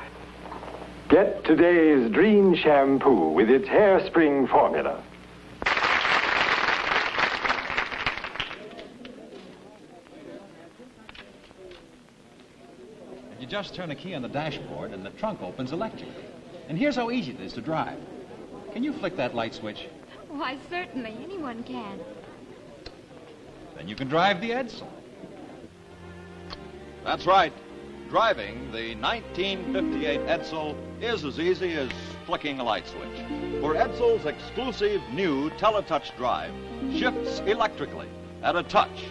Get today's dream shampoo with its hairspring formula. You just turn a key on the dashboard and the trunk opens electrically. And here's how easy it is to drive. Can you flick that light switch? Why, certainly. Anyone can. Then you can drive the Edsel. That's right. Driving the 1958 Edsel is as easy as flicking a light switch. For Edsel's exclusive new Teletouch drive shifts electrically at a touch.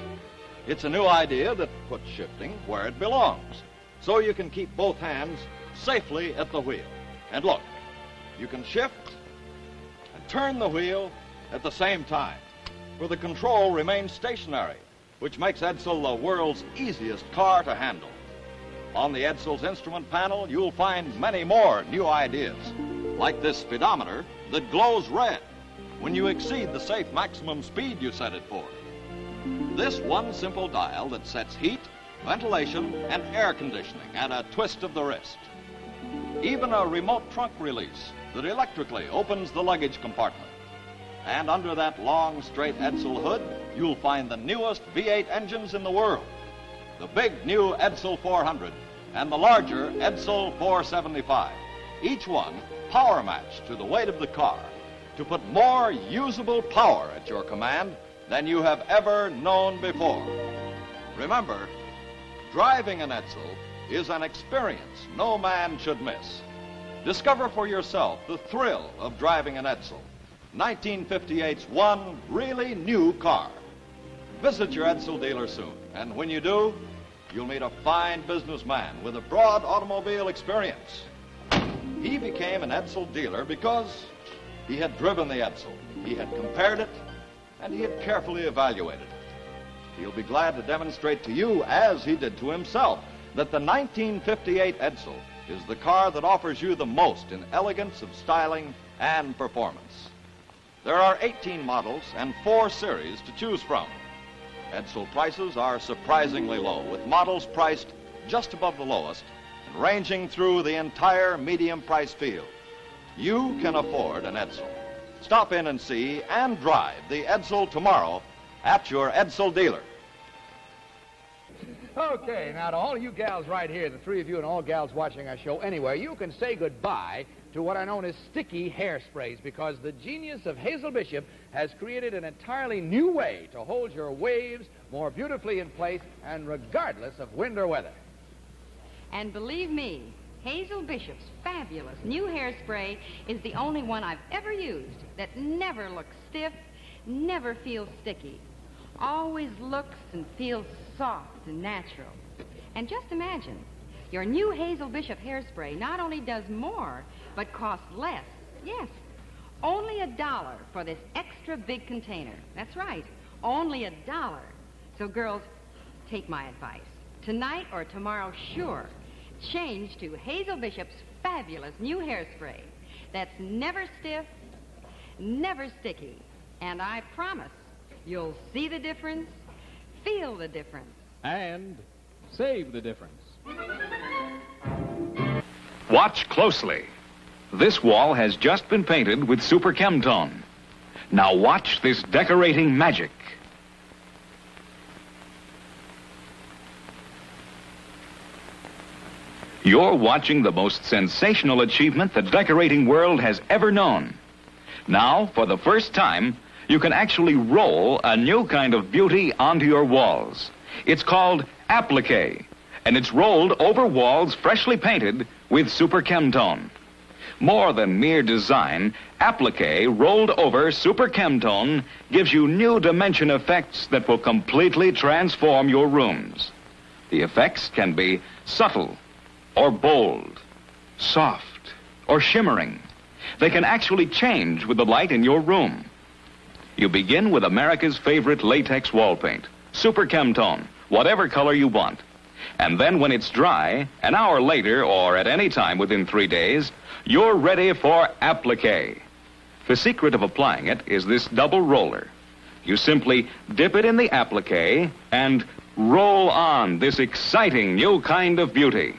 It's a new idea that puts shifting where it belongs, so you can keep both hands safely at the wheel. And look, You can shift and turn the wheel at the same time, where the control remains stationary, which makes Edsel the world's easiest car to handle. On the Edsel's instrument panel, you'll find many more new ideas, like this speedometer that glows red when you exceed the safe maximum speed you set it for. This one simple dial that sets heat, ventilation, and air conditioning at a twist of the wrist. Even a remote trunk release that electrically opens the luggage compartment. And under that long, straight Edsel hood, you'll find the newest V8 engines in the world. The big new Edsel 400 and the larger Edsel 475. Each one power matched to the weight of the car to put more usable power at your command than you have ever known before. Remember, driving an Edsel is an experience no man should miss. Discover for yourself the thrill of driving an Edsel, 1958's one really new car. Visit your Edsel dealer soon, and when you do, you'll meet a fine businessman with a broad automobile experience. He became an Edsel dealer because he had driven the Edsel, he had compared it, and he had carefully evaluated it. He'll be glad to demonstrate to you, as he did to himself, that the 1958 Edsel is the car that offers you the most in elegance of styling and performance. There are 18 models and 4 series to choose from. Edsel prices are surprisingly low, with models priced just above the lowest and ranging through the entire medium price field. You can afford an Edsel. Stop in and see and drive the Edsel tomorrow at your Edsel dealer. Okay, now to all you gals right here, the 3 of you and all gals watching our show anywhere, you can say goodbye to what are known as sticky hairsprays, because the genius of Hazel Bishop has created an entirely new way to hold your waves more beautifully in place and regardless of wind or weather. And believe me, Hazel Bishop's fabulous new hairspray is the only one I've ever used that never looks stiff, never feels sticky, always looks and feels soft and natural. And just imagine, your new Hazel Bishop hairspray not only does more, but costs less. Yes, only $1 for this extra big container. That's right, only $1. So girls, take my advice. Tonight or tomorrow, sure, change to Hazel Bishop's fabulous new hairspray that's never stiff, never sticky. And I promise you'll see the difference, feel the difference, and save the difference. Watch closely. This wall has just been painted with Super Chemtone. Now watch this decorating magic. You're watching the most sensational achievement the decorating world has ever known. Now, for the first time, you can actually roll a new kind of beauty onto your walls. It's called applique, and it's rolled over walls freshly painted with Super Chemtone. More than mere design, applique rolled over Super Chemtone gives you new dimension effects that will completely transform your rooms. The effects can be subtle or bold, soft or shimmering. They can actually change with the light in your room. You begin with America's favorite latex wall paint, Super Chemtone, whatever color you want. And then when it's dry, an hour later or at any time within 3 days, you're ready for applique. The secret of applying it is this double roller. You simply dip it in the applique and roll on this exciting new kind of beauty.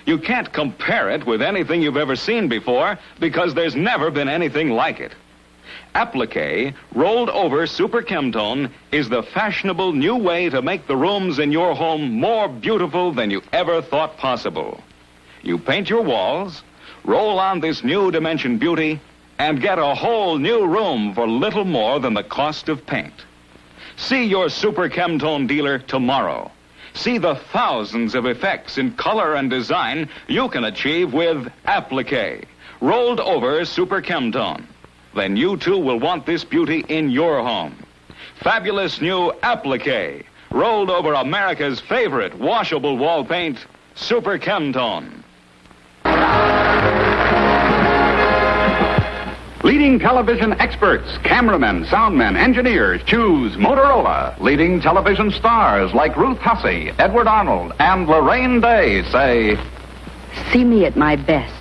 You can't compare it with anything you've ever seen before because there's never been anything like it. Applique rolled over Super Chemtone is the fashionable new way to make the rooms in your home more beautiful than you ever thought possible. You paint your walls, roll on this new dimension beauty, and get a whole new room for little more than the cost of paint. See your Super Chemtone dealer tomorrow. See the thousands of effects in color and design you can achieve with applique, rolled over Super Chemtone. Then you too will want this beauty in your home. Fabulous new applique, rolled over America's favorite washable wall paint, Super Chemtone. leading television experts, cameramen, soundmen, engineers choose Motorola. Leading television stars like Ruth Hussey, Edward Arnold, and Lorraine Day say, See me at my best.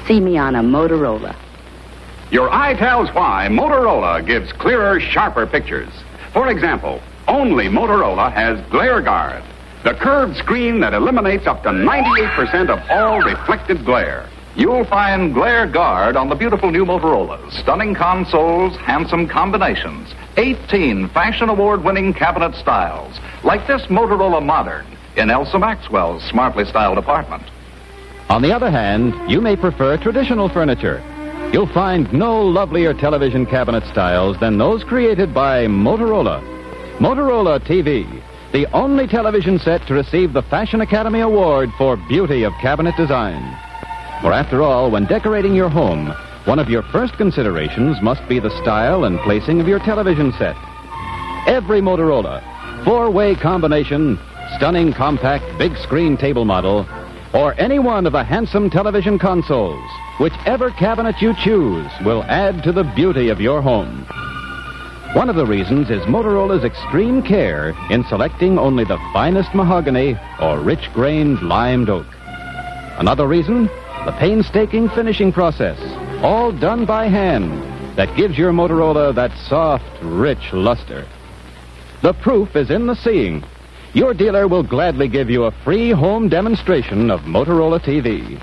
See me on a Motorola. Your eye tells why Motorola gives clearer, sharper pictures. For example, only Motorola has Glare Guard, the curved screen that eliminates up to 98% of all reflected glare. You'll find Glare Guard on the beautiful new Motorola's. Stunning consoles, handsome combinations, 18 fashion award-winning cabinet styles, like this Motorola Modern in Elsa Maxwell's smartly styled apartment. On the other hand, you may prefer traditional furniture. You'll find no lovelier television cabinet styles than those created by Motorola. Motorola TV, the only television set to receive the Fashion Academy Award for beauty of cabinet design. For after all, when decorating your home, one of your first considerations must be the style and placing of your television set. Every Motorola, 4-way combination, stunning compact big screen table model, or any one of the handsome television consoles, whichever cabinet you choose will add to the beauty of your home. One of the reasons is Motorola's extreme care in selecting only the finest mahogany or rich-grained limed oak. Another reason, the painstaking finishing process, all done by hand, that gives your Motorola that soft, rich luster. The proof is in the seeing. Your dealer will gladly give you a free home demonstration of Motorola TV.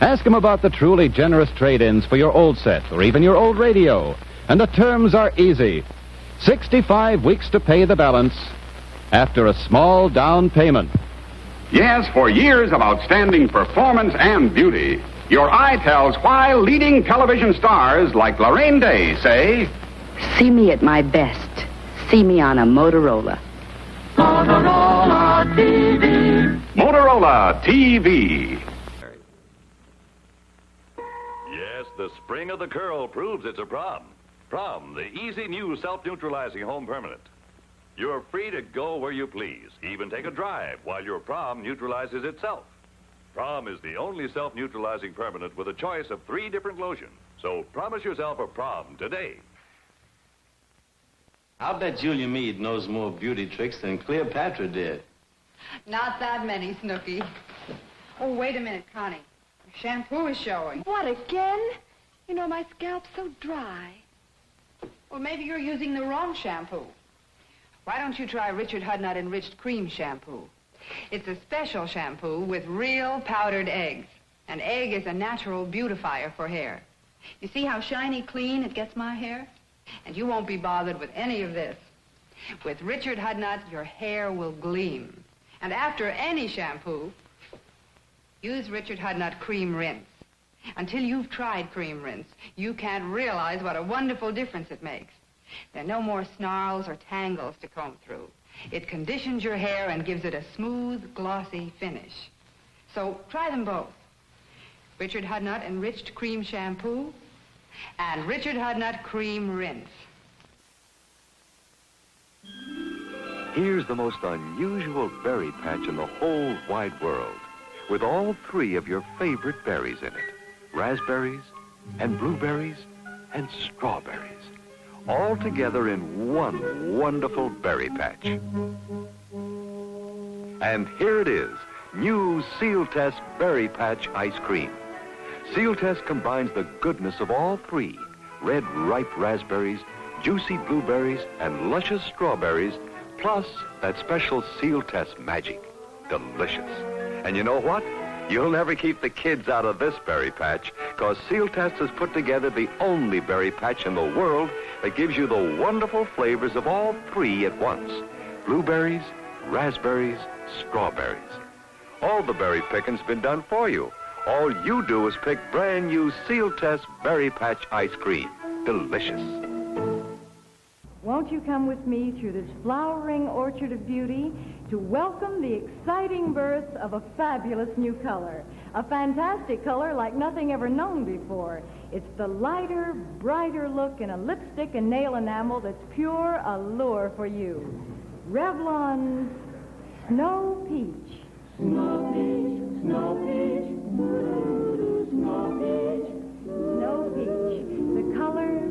Ask him about the truly generous trade-ins for your old set or even your old radio. And the terms are easy. 65 weeks to pay the balance after a small down payment. Yes, for years of outstanding performance and beauty, your eye tells why leading television stars like Lorraine Day say, See me at my best. See me on a Motorola. Motorola TV. Motorola TV. Yes, the spring of the curl proves it's a prom. Prom, the easy new self-neutralizing home permanent. You're free to go where you please, even take a drive while your prom neutralizes itself. Prom is the only self-neutralizing permanent with a choice of 3 different lotions. So promise yourself a prom today. I'll bet Julia Mead knows more beauty tricks than Cleopatra did. Not that many, Snooky. Oh, wait a minute, Connie. The shampoo is showing. What, again? You know, my scalp's so dry. Well, maybe you're using the wrong shampoo. Why don't you try Richard Hudnut Enriched Cream Shampoo? It's a special shampoo with real powdered eggs. An egg is a natural beautifier for hair. You see how shiny clean it gets my hair? And you won't be bothered with any of this. With Richard Hudnut, your hair will gleam. And after any shampoo, use Richard Hudnut Cream Rinse. Until you've tried Cream Rinse, you can't realize what a wonderful difference it makes. There are no more snarls or tangles to comb through. It conditions your hair and gives it a smooth, glossy finish. So try them both. Richard Hudnut Enriched Cream Shampoo and Richard Hudnut Cream Rinse. Here's the most unusual berry patch in the whole wide world, with all 3 of your favorite berries in it. Raspberries and blueberries and strawberries, all together in one wonderful berry patch. And here it is, new Sealtest Berry Patch Ice Cream. Sealtest combines the goodness of all 3, red ripe raspberries, juicy blueberries, and luscious strawberries, plus that special Sealtest magic. Delicious. And you know what? You'll never keep the kids out of this berry patch, because Sealtest has put together the only berry patch in the world that gives you the wonderful flavors of all 3 at once. Blueberries, raspberries, strawberries. All the berry picking's been done for you. All you do is pick brand new Sealtest Berry Patch Ice Cream. Delicious. Won't you come with me through this flowering orchard of beauty to welcome the exciting birth of a fabulous new color, a fantastic color like nothing ever known before. It's the lighter, brighter look in a lipstick and nail enamel that's pure allure for you. Revlon's Snow Peach. Snow Peach, Snow Peach, Snow Peach. Snow Peach, the color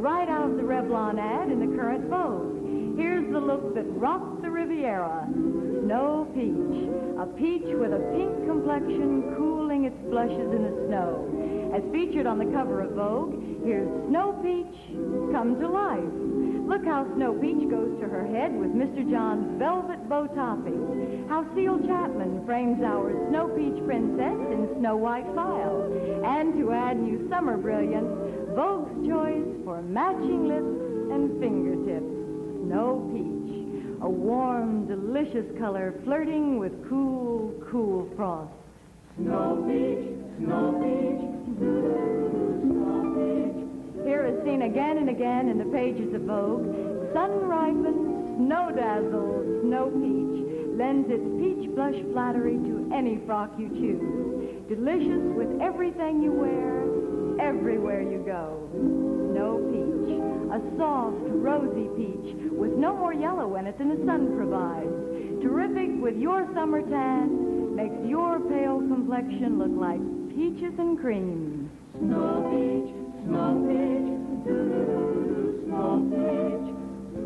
right out of the Revlon ad in the current Vogue. Here's the look that rocks the Riviera. Snow Peach. A peach with a pink complexion cooling its blushes in the snow. As featured on the cover of Vogue, here's Snow Peach come to life. Look how Snow Peach goes to her head with Mr. John's velvet bow topping. How Seal Chapman frames our Snow Peach princess in snow white file. And to add new summer brilliance, Vogue's choice for matching lips and fingertips. Snow Peach. A warm, delicious color flirting with cool, cool frost. Snow Peach, Snow Peach, Snow Peach. Here is seen again and again in the pages of Vogue, sun-ripened, snow-dazzled Snow Peach lends its peach blush flattery to any frock you choose. Delicious with everything you wear, everywhere you go. Snow Peach, a soft, rosy peach with no more yellow in it than the sun provides. Terrific with your summer tan, makes your pale complexion look like peaches and cream. Snow Peach, Snow Peach, Snow Peach.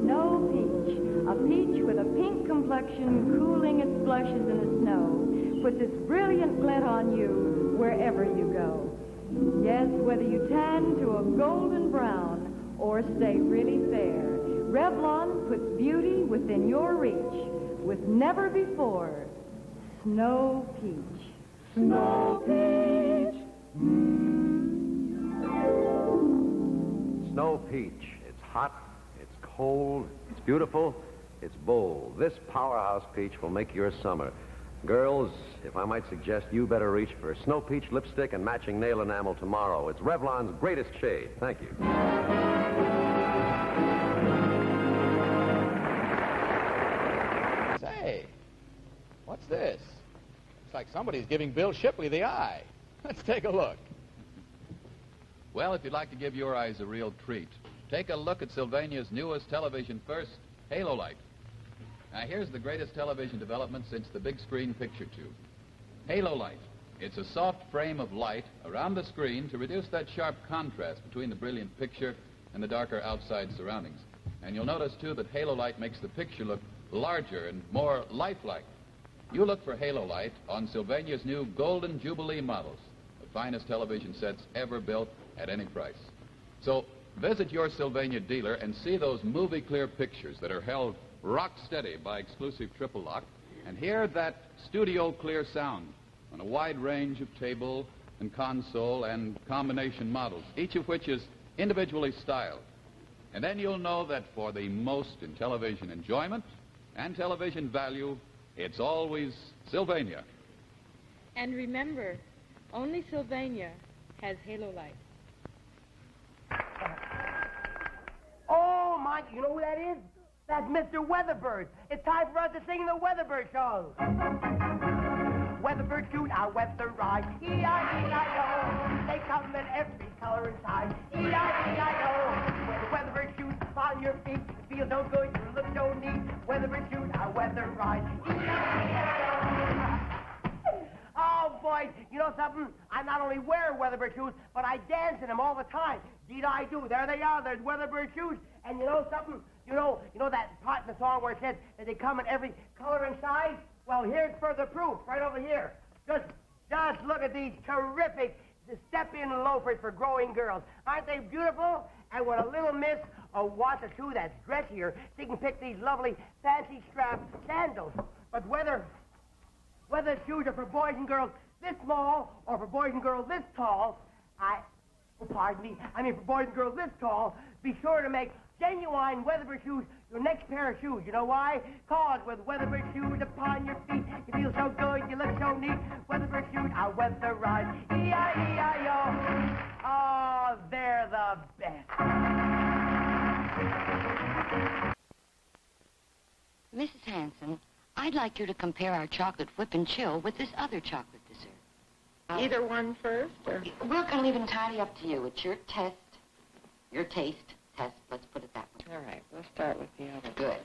Snow Peach, a peach with a pink complexion cooling its blushes in the snow, puts its brilliant glint on you wherever you go. Yes, whether you tan to a golden brown or stay really fair, Revlon puts beauty within your reach with never before Snow Peach. Snow Peach. Snow Peach. It's hot, it's cold, it's beautiful, it's bold. This powerhouse peach will make your summer. Girls, if I might suggest, you better reach for Snow Peach lipstick and matching nail enamel tomorrow. It's Revlon's greatest shade. Thank you. Say, what's this? It's like somebody's giving Bill Shipley the eye. Let's take a look. Well, if you'd like to give your eyes a real treat, take a look at Sylvania's newest television first, Halo Light. Now, here's the greatest television development since the big screen picture tube. Halo Light. It's a soft frame of light around the screen to reduce that sharp contrast between the brilliant picture and the darker outside surroundings. And you'll notice, too, that Halo Light makes the picture look larger and more lifelike. You look for Halo Light on Sylvania's new Golden Jubilee models, the finest television sets ever built at any price. So visit your Sylvania dealer and see those movie-clear pictures that are held rock steady by exclusive triple lock, and hear that studio-clear sound on a wide range of table and console and combination models, each of which is individually styled. And then you'll know that for the most in television enjoyment and television value, it's always Sylvania. And remember, only Sylvania has Halo Light. Oh, my, you know who that is? That's Mr. Weatherbird. It's time for us to sing the Weatherbird show. Weatherbird shoot our weatherize. E-I-E-I-O. They come in every color and size. E-I-E-I-O. When the Weatherbird shoots upon your feet, it feels so good, you look so neat. Weatherbird shoot our weatherize. E-I-E-I-O. Oh, boy, you know something? I not only wear Weatherbird shoes, but I dance in them all the time. Indeed, I do. There they are. There's Weatherbird shoes. And you know something? You know that part in the song where it says that they come in every color and size? Well, here's further proof, right over here. Just look at these terrific step-in loafers for growing girls. Aren't they beautiful? And when a little miss wants a shoe that's dressier, she can pick these lovely fancy strap sandals. But whether the shoes are for boys and girls this small or for boys and girls this tall, for boys and girls this tall, be sure to make genuine Weatherbird shoes your next pair of shoes. You know why? 'Cause with Weatherbird shoes upon your feet, you feel so good, you look so neat. Weatherbird shoes are weatherized. E-I-E-I-O. Oh, they're the best. Mrs. Hanson, I'd like you to compare our chocolate whip and chill with this other chocolate dessert. Either one first, or? We're going to leave it entirely up to you. It's your test, your taste test. Let's put it that way. All right, we'll start with the other. Good.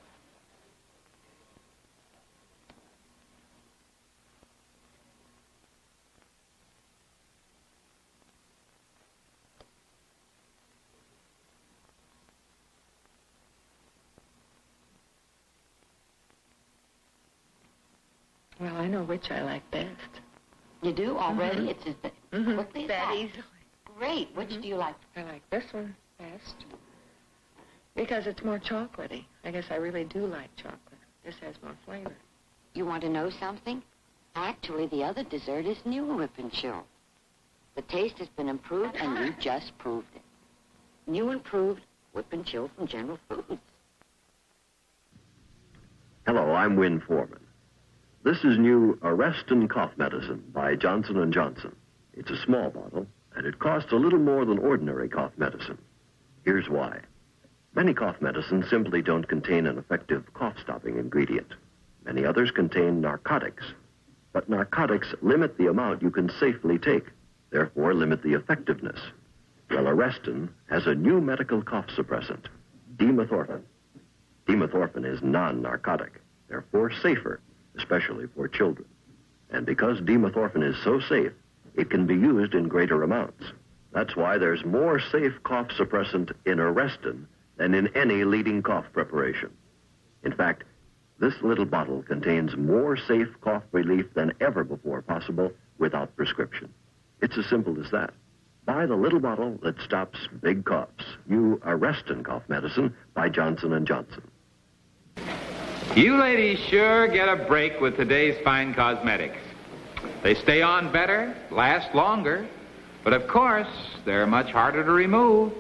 Well, I know which I like best. You do already? Mhm. It's as Mhm. quickly as That that. easily. Great. Which do you like? I like this one best because it's more chocolatey. I guess I really do like chocolate. This has more flavor. You want to know something? Actually, the other dessert is new whip and chill. The taste has been improved, and you just proved it. New improved whip and chill from General Foods. Hello, I'm Win Foreman. This is new Arrestin cough medicine by Johnson & Johnson. It's a small bottle, and it costs a little more than ordinary cough medicine. Here's why. Many cough medicines simply don't contain an effective cough-stopping ingredient. Many others contain narcotics. But narcotics limit the amount you can safely take, therefore limit the effectiveness. Well, Arrestin has a new medical cough suppressant, dimethorphan. Dimethorphan is non-narcotic, therefore safer, especially for children. And because dimethorphan is so safe, it can be used in greater amounts. That's why there's more safe cough suppressant in Arrestin than in any leading cough preparation. In fact, this little bottle contains more safe cough relief than ever before possible without prescription. It's as simple as that. Buy the little bottle that stops big coughs. New Arrestin cough medicine by Johnson & Johnson. You ladies sure get a break with today's fine cosmetics. They stay on better, last longer, but of course, they're much harder to remove.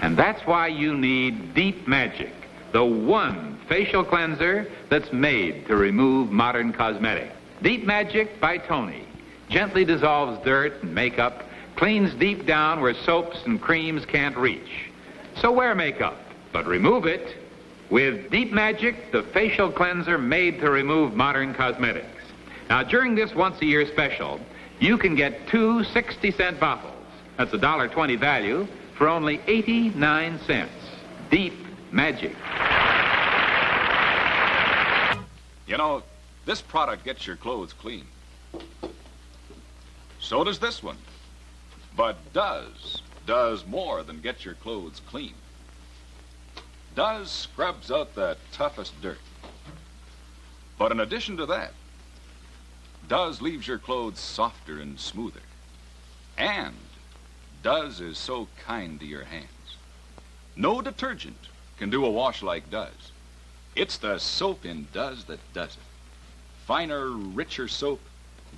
And that's why you need Deep Magic, the one facial cleanser that's made to remove modern cosmetics. Deep Magic by Tony gently dissolves dirt and makeup, cleans deep down where soaps and creams can't reach. So wear makeup, but remove it with Deep Magic, the facial cleanser made to remove modern cosmetics. Now, during this once-a-year special, you can get two 60-cent bottles. That's $1.20 value for only 89 cents. Deep Magic. You know, this product gets your clothes clean. So does this one. But does more than get your clothes clean. Does scrubs out the toughest dirt. But in addition to that, Does leaves your clothes softer and smoother. And Does is so kind to your hands. No detergent can do a wash like Does. It's the soap in Does that does it. Finer, richer soap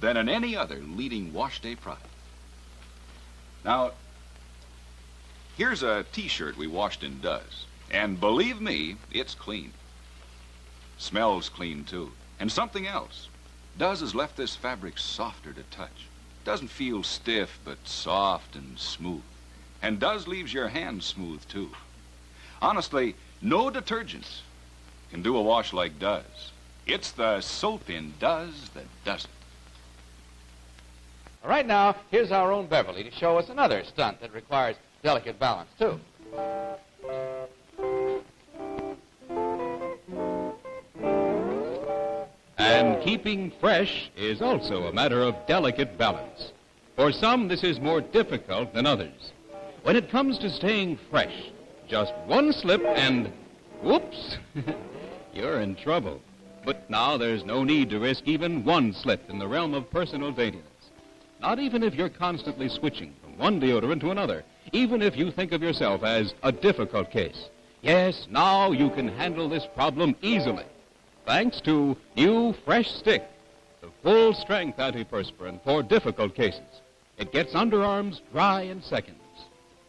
than in any other leading wash day product. Now, here's a t-shirt we washed in Does. And believe me, it's clean. Smells clean, too. And something else. Does has left this fabric softer to touch. Doesn't feel stiff, but soft and smooth. And Does leaves your hands smooth, too. Honestly, no detergents can do a wash like Does. It's the soap in Does that does it. All right, now, here's our own Beverly to show us another stunt that requires delicate balance, too. And keeping fresh is also a matter of delicate balance. For some, this is more difficult than others. When it comes to staying fresh, just one slip and, whoops, you're in trouble. But now there's no need to risk even one slip in the realm of personal daintiness. Not even if you're constantly switching from one deodorant to another, even if you think of yourself as a difficult case. Yes, now you can handle this problem easily, thanks to new Fresh Stick, the full-strength antiperspirant for difficult cases. It gets underarms dry in seconds.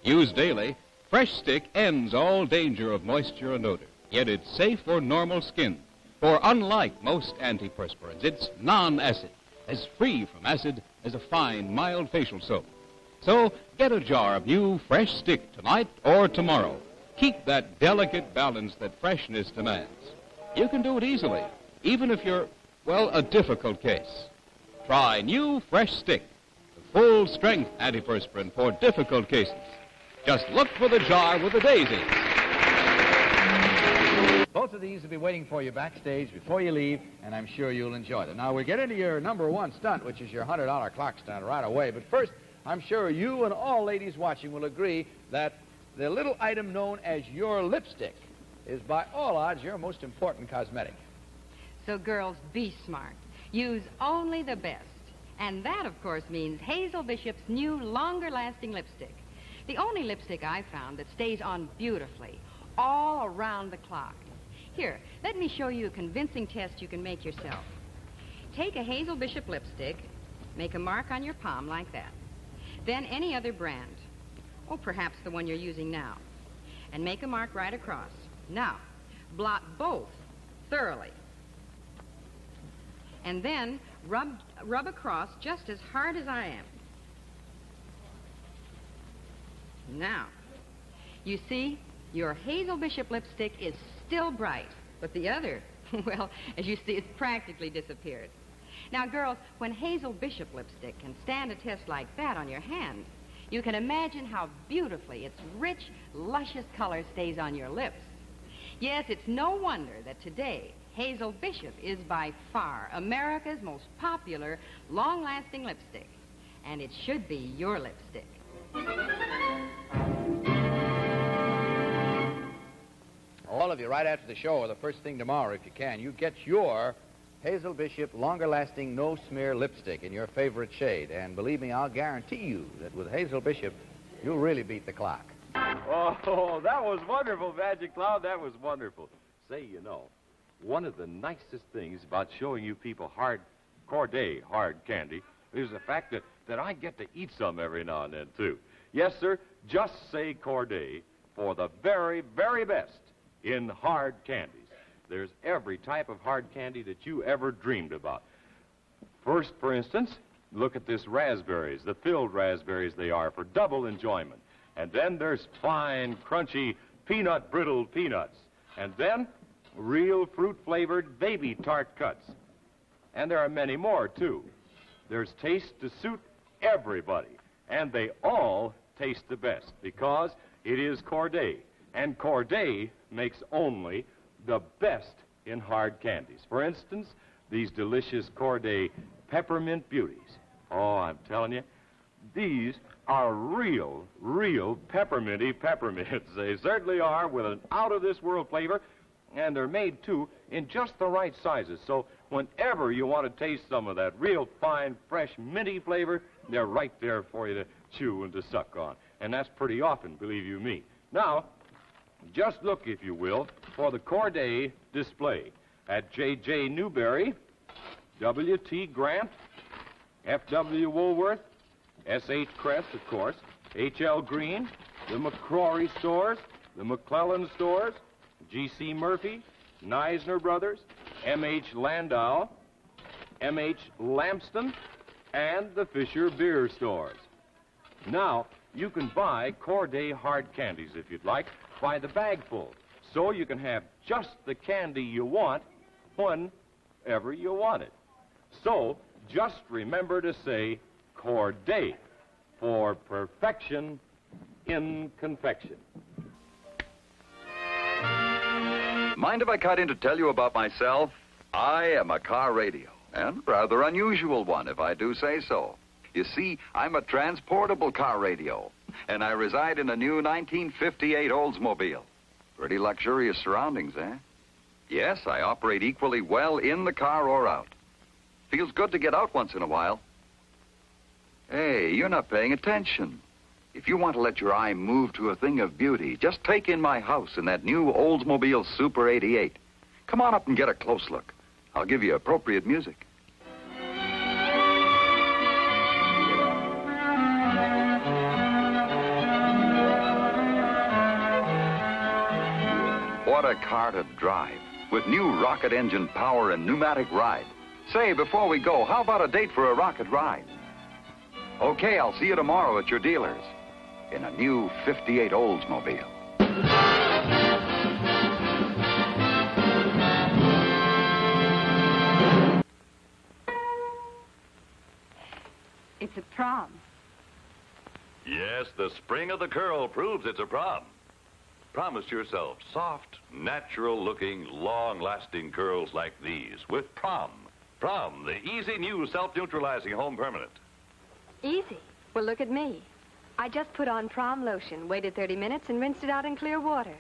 Used daily, Fresh Stick ends all danger of moisture and odor, yet it's safe for normal skin. For unlike most antiperspirants, it's non-acid, as free from acid as a fine, mild facial soap. So get a jar of new Fresh Stick tonight or tomorrow. Keep that delicate balance that freshness demands. You can do it easily, even if you're, well, a difficult case. Try new Fresh Stick, the full-strength antiperspirant for difficult cases. Just look for the jar with the daisies. Both of these will be waiting for you backstage before you leave, and I'm sure you'll enjoy them. Now, we get into your number one stunt, which is your $100 clock stunt, right away. But first, I'm sure you and all ladies watching will agree that the little item known as your lipstick is by all odds your most important cosmetic. So girls, be smart. Use only the best. And that, of course, means Hazel Bishop's new, longer-lasting lipstick. The only lipstick I've found that stays on beautifully, all around the clock. Here, let me show you a convincing test you can make yourself. Take a Hazel Bishop lipstick, make a mark on your palm like that. Then any other brand. Oh, perhaps the one you're using now. And make a mark right across. Now, blot both thoroughly. And then rub across just as hard as I am. Now, you see, your Hazel Bishop lipstick is still bright, but the other, well, as you see, it's practically disappeared. Now, girls, when Hazel Bishop lipstick can stand a test like that on your hand, you can imagine how beautifully its rich, luscious color stays on your lips. Yes, it's no wonder that today Hazel Bishop is by far America's most popular, long-lasting lipstick. And it should be your lipstick. All of you, right after the show or the first thing tomorrow, if you can, you get your Hazel Bishop longer-lasting, no-smear lipstick in your favorite shade. And believe me, I'll guarantee you that with Hazel Bishop, you'll really beat the clock. Oh, that was wonderful, Magic Cloud. That was wonderful. Say, you know, one of the nicest things about showing you people Corday hard candy is the fact that I get to eat some every now and then, too. Yes, sir, just say Corday for the very, very best in hard candies. There's every type of hard candy that you ever dreamed about. First, for instance, look at this raspberries, the filled raspberries they are for double enjoyment. And then there's fine, crunchy, peanut brittle peanuts. And then real fruit-flavored baby tart cuts. And there are many more, too. There's taste to suit everybody. And they all taste the best because it is Corday. And Corday makes only the best in hard candies. For instance, these delicious Corday peppermint beauties. Oh, I'm telling you, these are real pepperminty peppermints. They certainly are, with an out-of-this-world flavor, and they're made, too, in just the right sizes. So whenever you want to taste some of that real fine, fresh, minty flavor, they're right there for you to chew and to suck on. And that's pretty often, believe you me. Now, just look, if you will, for the Corday display at J.J. Newberry, W.T. Grant, F.W. Woolworth, S.H. Crest, of course, H.L. Green, the McCrory stores, the McClellan stores, G.C. Murphy, Neisner Brothers, M.H. Landau, M.H. Lamston, and the Fisher Beer stores. Now, you can buy Corday hard candies, if you'd like, by the bagful, so you can have just the candy you want whenever you want it. So, just remember to say Corday for perfection in confection. Mind if I cut in to tell you about myself? I am a car radio, and rather unusual one, if I do say so. You see, I'm a transportable car radio, and I reside in a new 1958 Oldsmobile. Pretty luxurious surroundings, eh? Yes, I operate equally well in the car or out. Feels good to get out once in a while. Hey, you're not paying attention. If you want to let your eye move to a thing of beauty, just take in my house in that new Oldsmobile Super 88. Come on up and get a close look. I'll give you appropriate music. What a car to drive, with new rocket engine power and pneumatic ride. Say, before we go, how about a date for a rocket ride? Okay, I'll see you tomorrow at your dealer's in a new 58 Oldsmobile. It's a prom. Yes, the spring of the curl proves it's a prom. Promise yourself soft, natural-looking, long-lasting curls like these with Prom. Prom, the easy new self-neutralizing home permanent. Easy? Well, look at me. I just put on Prom lotion, waited 30 minutes, and rinsed it out in clear water.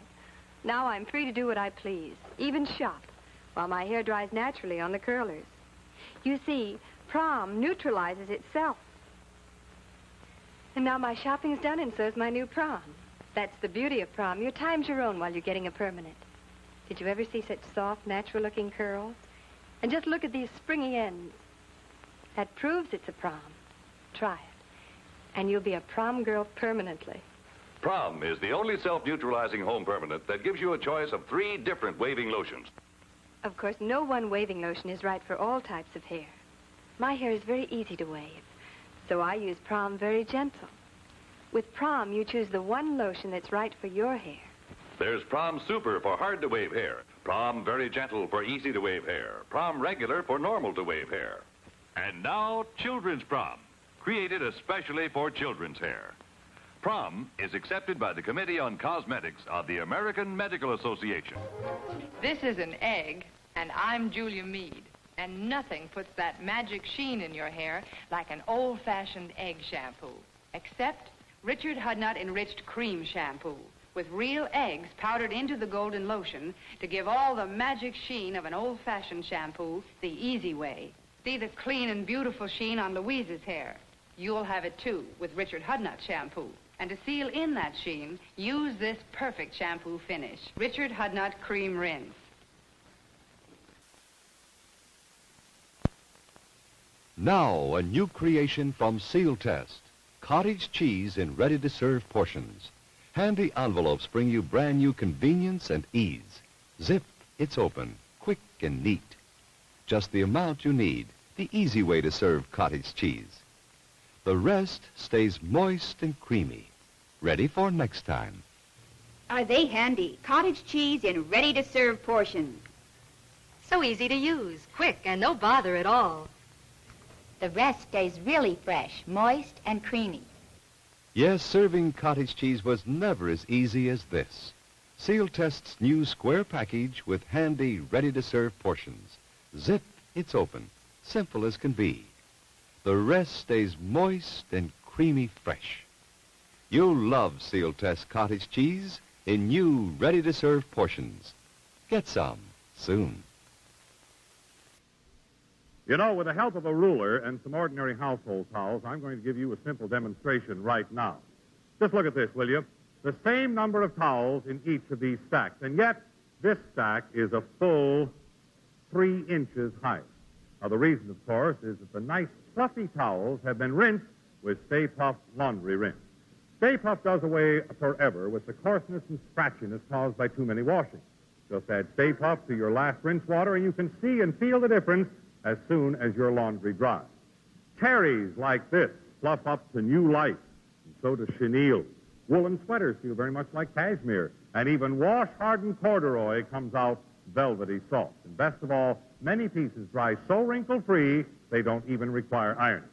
Now I'm free to do what I please, even shop. while my hair dries naturally on the curlers. You see, Prom neutralizes itself. And now my shopping's done, and so's my new Prom. That's the beauty of Prom. Your time's your own while you're getting a permanent. Did you ever see such soft, natural-looking curls? And just look at these springy ends. That proves it's a Prom. Try it. And you'll be a Prom girl permanently. Prom is the only self-neutralizing home permanent that gives you a choice of 3 different waving lotions. Of course, no one waving lotion is right for all types of hair. My hair is very easy to wave, so I use Prom Very Gentle. With Prom, you choose the one lotion that's right for your hair. There's Prom Super for hard-to-wave hair, Prom Very Gentle for easy-to-wave hair, Prom Regular for normal-to-wave hair. And now, Children's Prom, created especially for children's hair. Prom is accepted by the Committee on Cosmetics of the American Medical Association. This is an egg, and I'm Julia Mead. And nothing puts that magic sheen in your hair like an old-fashioned egg shampoo. Except Richard Hudnut Enriched Cream Shampoo, with real eggs powdered into the golden lotion to give all the magic sheen of an old-fashioned shampoo the easy way. See the clean and beautiful sheen on Louise's hair. You'll have it, too, with Richard Hudnut Shampoo. And to seal in that sheen, use this perfect shampoo finish, Richard Hudnut Cream Rinse. Now, a new creation from Seal Test. Cottage cheese in ready-to-serve portions. Handy envelopes bring you brand new convenience and ease. Zip, it's open, quick and neat. Just the amount you need, the easy way to serve cottage cheese. The rest stays moist and creamy, ready for next time. Are they handy? Cottage cheese in ready-to-serve portions. So easy to use, quick, and no bother at all. The rest stays really fresh, moist, and creamy. Yes, serving cottage cheese was never as easy as this. Seal Test's new square package with handy, ready-to-serve portions. Zip, it's open, simple as can be. The rest stays moist and creamy fresh. You'll love Seal Test cottage cheese in new, ready-to-serve portions. Get some soon. You know, with the help of a ruler and some ordinary household towels, I'm going to give you a simple demonstration right now. Just look at this, will you? The same number of towels in each of these stacks, and yet this stack is a full 3 inches high. Now, the reason, of course, is that the nice fluffy towels have been rinsed with Stay Puft Laundry Rinse. Stay Puft does away forever with the coarseness and scratchiness caused by too many washings. Just add Stay Puft to your last rinse water, and you can see and feel the difference as soon as your laundry dries. Terries like this fluff up to new life, and so does chenille. Woolen sweaters feel very much like cashmere, and even wash-hardened corduroy comes out velvety soft. And best of all, many pieces dry so wrinkle-free they don't even require ironing.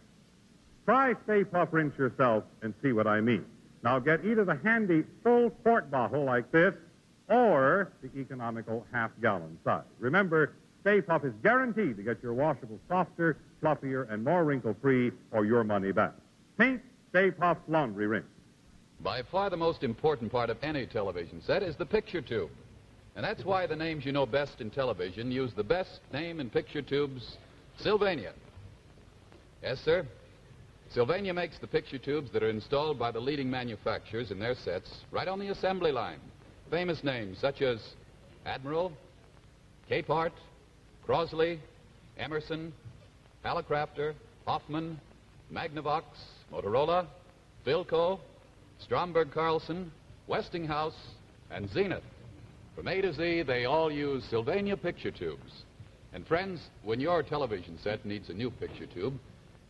Try Stay Puft Rinse yourself and see what I mean. Now get either the handy full quart bottle like this or the economical half-gallon size. Remember, Stay Puft is guaranteed to get your washables softer, fluffier, and more wrinkle-free or your money back. Think Stay Puft Laundry Rinse. By far the most important part of any television set is the picture tube. And that's why the names you know best in television use the best name in picture tubes, Sylvania. Yes, sir. Sylvania makes the picture tubes that are installed by the leading manufacturers in their sets right on the assembly line. Famous names such as Admiral, Capehart, Crosley, Emerson, Hallicrafter, Hoffman, Magnavox, Motorola, Philco, Stromberg Carlson, Westinghouse, and Zenith. From A to Z, they all use Sylvania picture tubes. And friends, when your television set needs a new picture tube,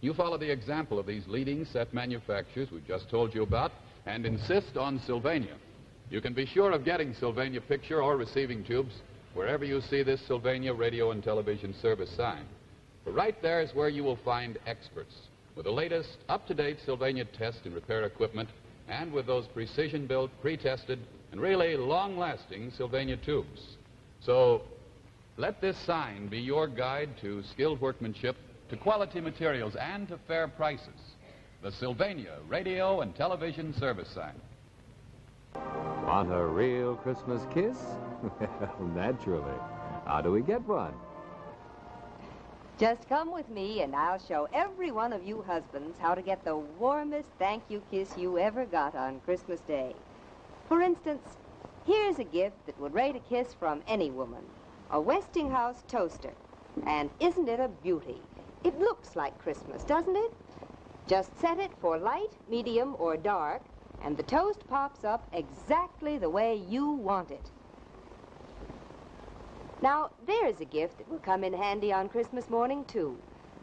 you follow the example of these leading set manufacturers we've just told you about and insist on Sylvania. You can be sure of getting Sylvania picture or receiving tubes wherever you see this Sylvania radio and television service sign. For right there is where you will find experts with the latest up-to-date Sylvania test and repair equipment and with those precision-built, pre-tested, and really long-lasting Sylvania tubes. So let this sign be your guide to skilled workmanship, to quality materials, and to fair prices. The Sylvania radio and television service sign. Want a real Christmas kiss? Well, naturally. How do we get one? Just come with me and I'll show every one of you husbands how to get the warmest thank you kiss you ever got on Christmas Day. For instance, here's a gift that would rate a kiss from any woman. A Westinghouse toaster. And isn't it a beauty? It looks like Christmas, doesn't it? Just set it for light, medium, or dark, and the toast pops up exactly the way you want it. Now, there's a gift that will come in handy on Christmas morning, too.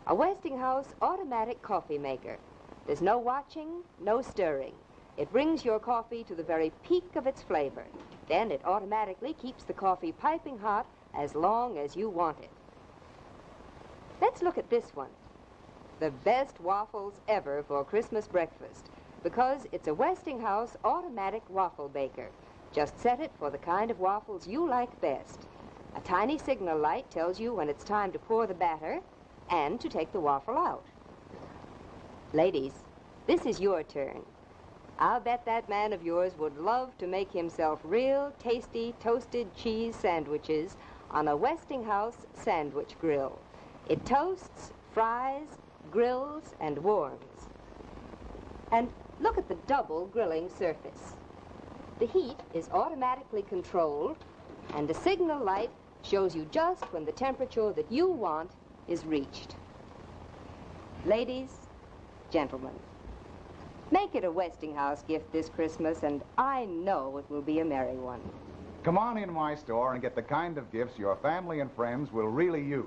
A Westinghouse automatic coffee maker. There's no watching, no stirring. It brings your coffee to the very peak of its flavor. Then it automatically keeps the coffee piping hot as long as you want it. Let's look at this one. The best waffles ever for Christmas breakfast, because it's a Westinghouse automatic waffle baker. Just set it for the kind of waffles you like best. A tiny signal light tells you when it's time to pour the batter and to take the waffle out. Ladies, this is your turn. I'll bet that man of yours would love to make himself real tasty toasted cheese sandwiches on a Westinghouse sandwich grill. It toasts, fries, grills, and warms. And look at the double grilling surface. The heat is automatically controlled, and the signal light shows you just when the temperature that you want is reached. Ladies, gentlemen, make it a Westinghouse gift this Christmas, and I know it will be a merry one. Come on in my store and get the kind of gifts your family and friends will really use.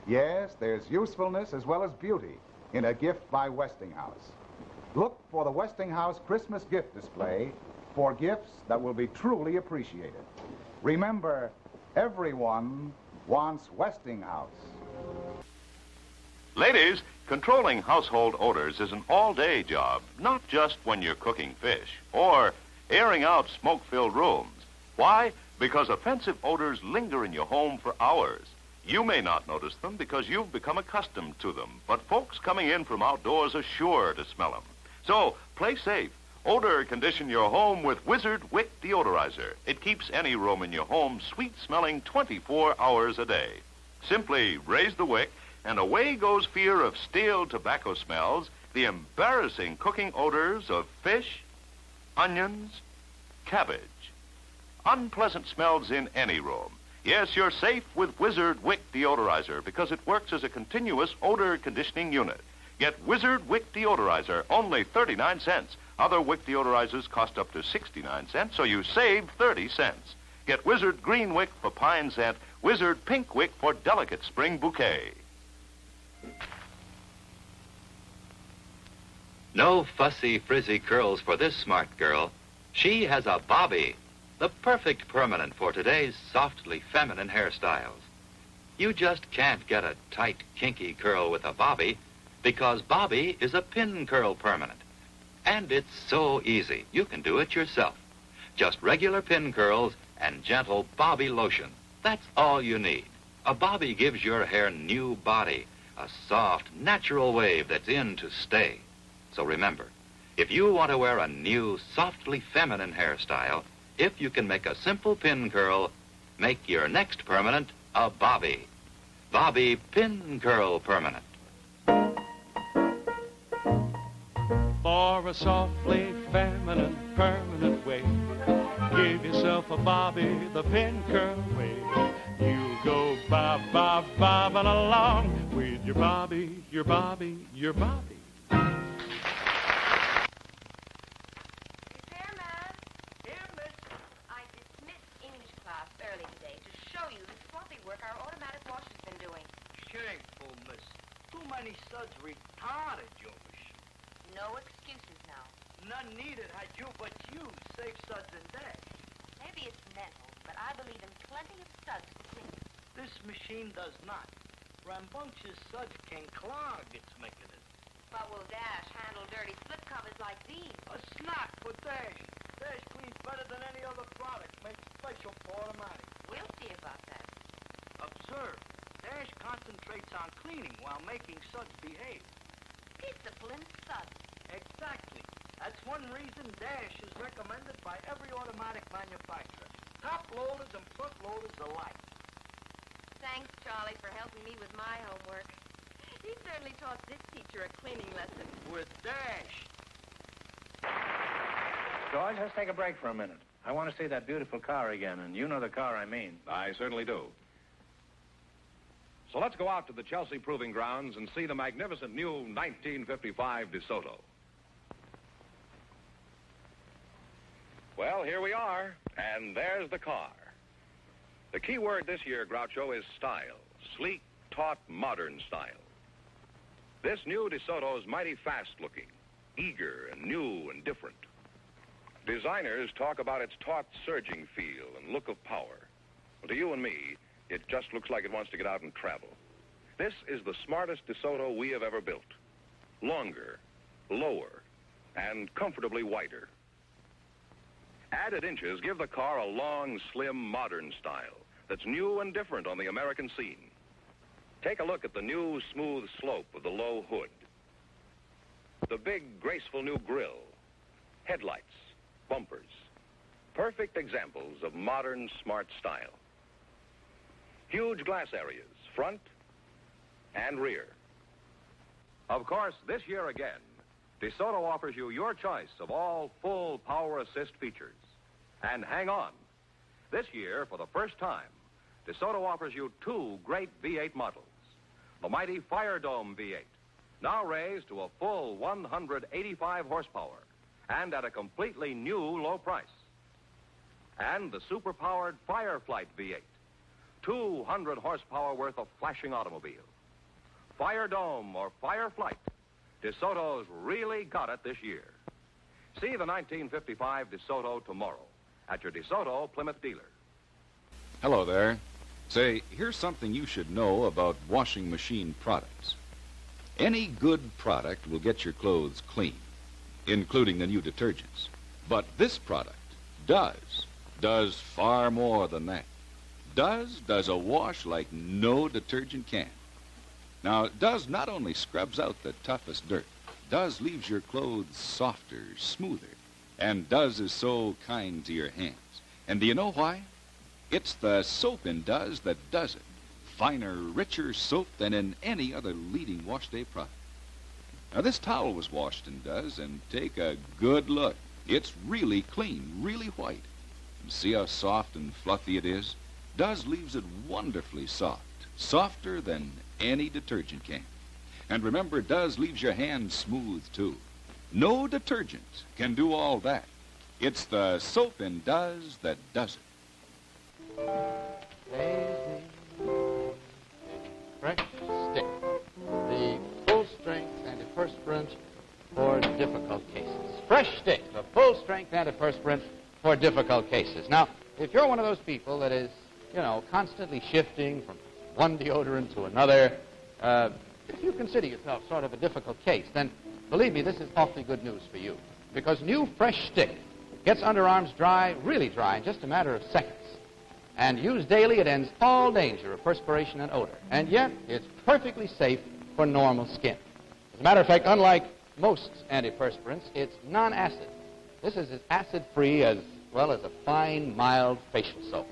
Yes, there's usefulness as well as beauty in a gift by Westinghouse. Look for the Westinghouse Christmas gift display for gifts that will be truly appreciated. Remember, everyone wants Westinghouse. Ladies, controlling household odors is an all-day job, not just when you're cooking fish or airing out smoke-filled rooms. Why? Because offensive odors linger in your home for hours. You may not notice them because you've become accustomed to them, but folks coming in from outdoors are sure to smell them. So, play safe. Odor condition your home with Wizard Wick Deodorizer. It keeps any room in your home sweet-smelling 24 hours a day. Simply raise the wick, and away goes fear of stale tobacco smells, the embarrassing cooking odors of fish, onions, cabbage. Unpleasant smells in any room. Yes, you're safe with Wizard Wick Deodorizer because it works as a continuous odor conditioning unit. Get Wizard Wick Deodorizer, only 39 cents. Other Wick deodorizers cost up to 69 cents, so you save 30 cents. Get Wizard Green Wick for pine scent, Wizard Pink Wick for delicate spring bouquet. No fussy, frizzy curls for this smart girl. She has a bobby, the perfect permanent for today's softly feminine hairstyles. You just can't get a tight, kinky curl with a bobby because bobby is a pin curl permanent. And it's so easy. You can do it yourself. Just regular pin curls and gentle bobby lotion. That's all you need. A bobby gives your hair new body, a soft, natural wave that's in to stay. So remember, if you want to wear a new, softly feminine hairstyle, if you can make a simple pin curl, make your next permanent a bobby. Bobby Pin Curl Permanent. For a softly feminine permanent wave, give yourself a bobby, the pin curl wave. You go bob, bob, bobbing along with your bobby, your bobby, your bobby. Repairman. Here, miss. I dismissed English class early today to show you the sloppy work our automatic washer's been doing. Shameful, miss. Too many suds retarded, Jovish. No excuses now. None needed had you but you save suds and dash. Maybe it's mental, but I believe in plenty of suds to clean. This machine does not. Rambunctious suds can clog its mechanism. But will Dash handle dirty slip covers like these? A snack for Dash. Dash cleans better than any other product made special for automatic. We'll see about that. Observe. Dash concentrates on cleaning while making suds behave. Disciplined suds. Exactly. That's one reason Dash is recommended by every automatic manufacturer. Top loaders and front loaders alike. Thanks, Charlie, for helping me with my homework. He certainly taught this teacher a cleaning lesson. With dash. George, let's take a break for a minute. I want to see that beautiful car again, and you know the car I mean. I certainly do. So let's go out to the Chelsea Proving Grounds and see the magnificent new 1955 DeSoto. Well, here we are, and there's the car. The key word this year, Groucho, is style. Sleek, taut, modern style. This new DeSoto is mighty fast-looking, eager and new and different. Designers talk about its taut, surging feel and look of power. Well, to you and me, it just looks like it wants to get out and travel. This is the smartest DeSoto we have ever built. Longer, lower, and comfortably wider. Added inches give the car a long, slim, modern style that's new and different on the American scene. Take a look at the new, smooth slope of the low hood. The big, graceful new grille, headlights, bumpers. Perfect examples of modern, smart style. Huge glass areas, front and rear. Of course, this year again, DeSoto offers you your choice of all full power assist features. And hang on. This year, for the first time, DeSoto offers you two great V8 models. The mighty Fire Dome V8, now raised to a full 185 horsepower and at a completely new low price. And the super-powered Fireflight V8, 200 horsepower worth of flashing automobile. Fire Dome or Fireflight, DeSoto's really got it this year. See the 1955 DeSoto tomorrow at your DeSoto Plymouth dealer. Hello there. Say, here's something you should know about washing machine products. Any good product will get your clothes clean, including the new detergents. But this product does far more than that. Does a wash like no detergent can. Now, Does not only scrubs out the toughest dirt, Does leaves your clothes softer, smoother, and Does is so kind to your hands. And do you know why? It's the soap in Does that does it. Finer, richer soap than in any other leading wash day product. Now, this towel was washed in Does, and take a good look. It's really clean, really white. And see how soft and fluffy it is? Does leaves it wonderfully soft, softer than any detergent can. And remember, Does leaves your hands smooth, too. No detergent can do all that. It's the soap in Does that does it. Fresh Stick, the full-strength antiperspirant for difficult cases. Fresh Stick, the full-strength antiperspirant for difficult cases. Now, if you're one of those people that is, constantly shifting from one deodorant to another, if you consider yourself sort of a difficult case, then believe me, this is awfully good news for you. Because new Fresh Stick gets underarms dry, really dry, in just a matter of seconds. And used daily, it ends all danger of perspiration and odor. And yet, it's perfectly safe for normal skin. As a matter of fact, unlike most antiperspirants, it's non-acid. This is as acid-free as well as a fine, mild facial soap.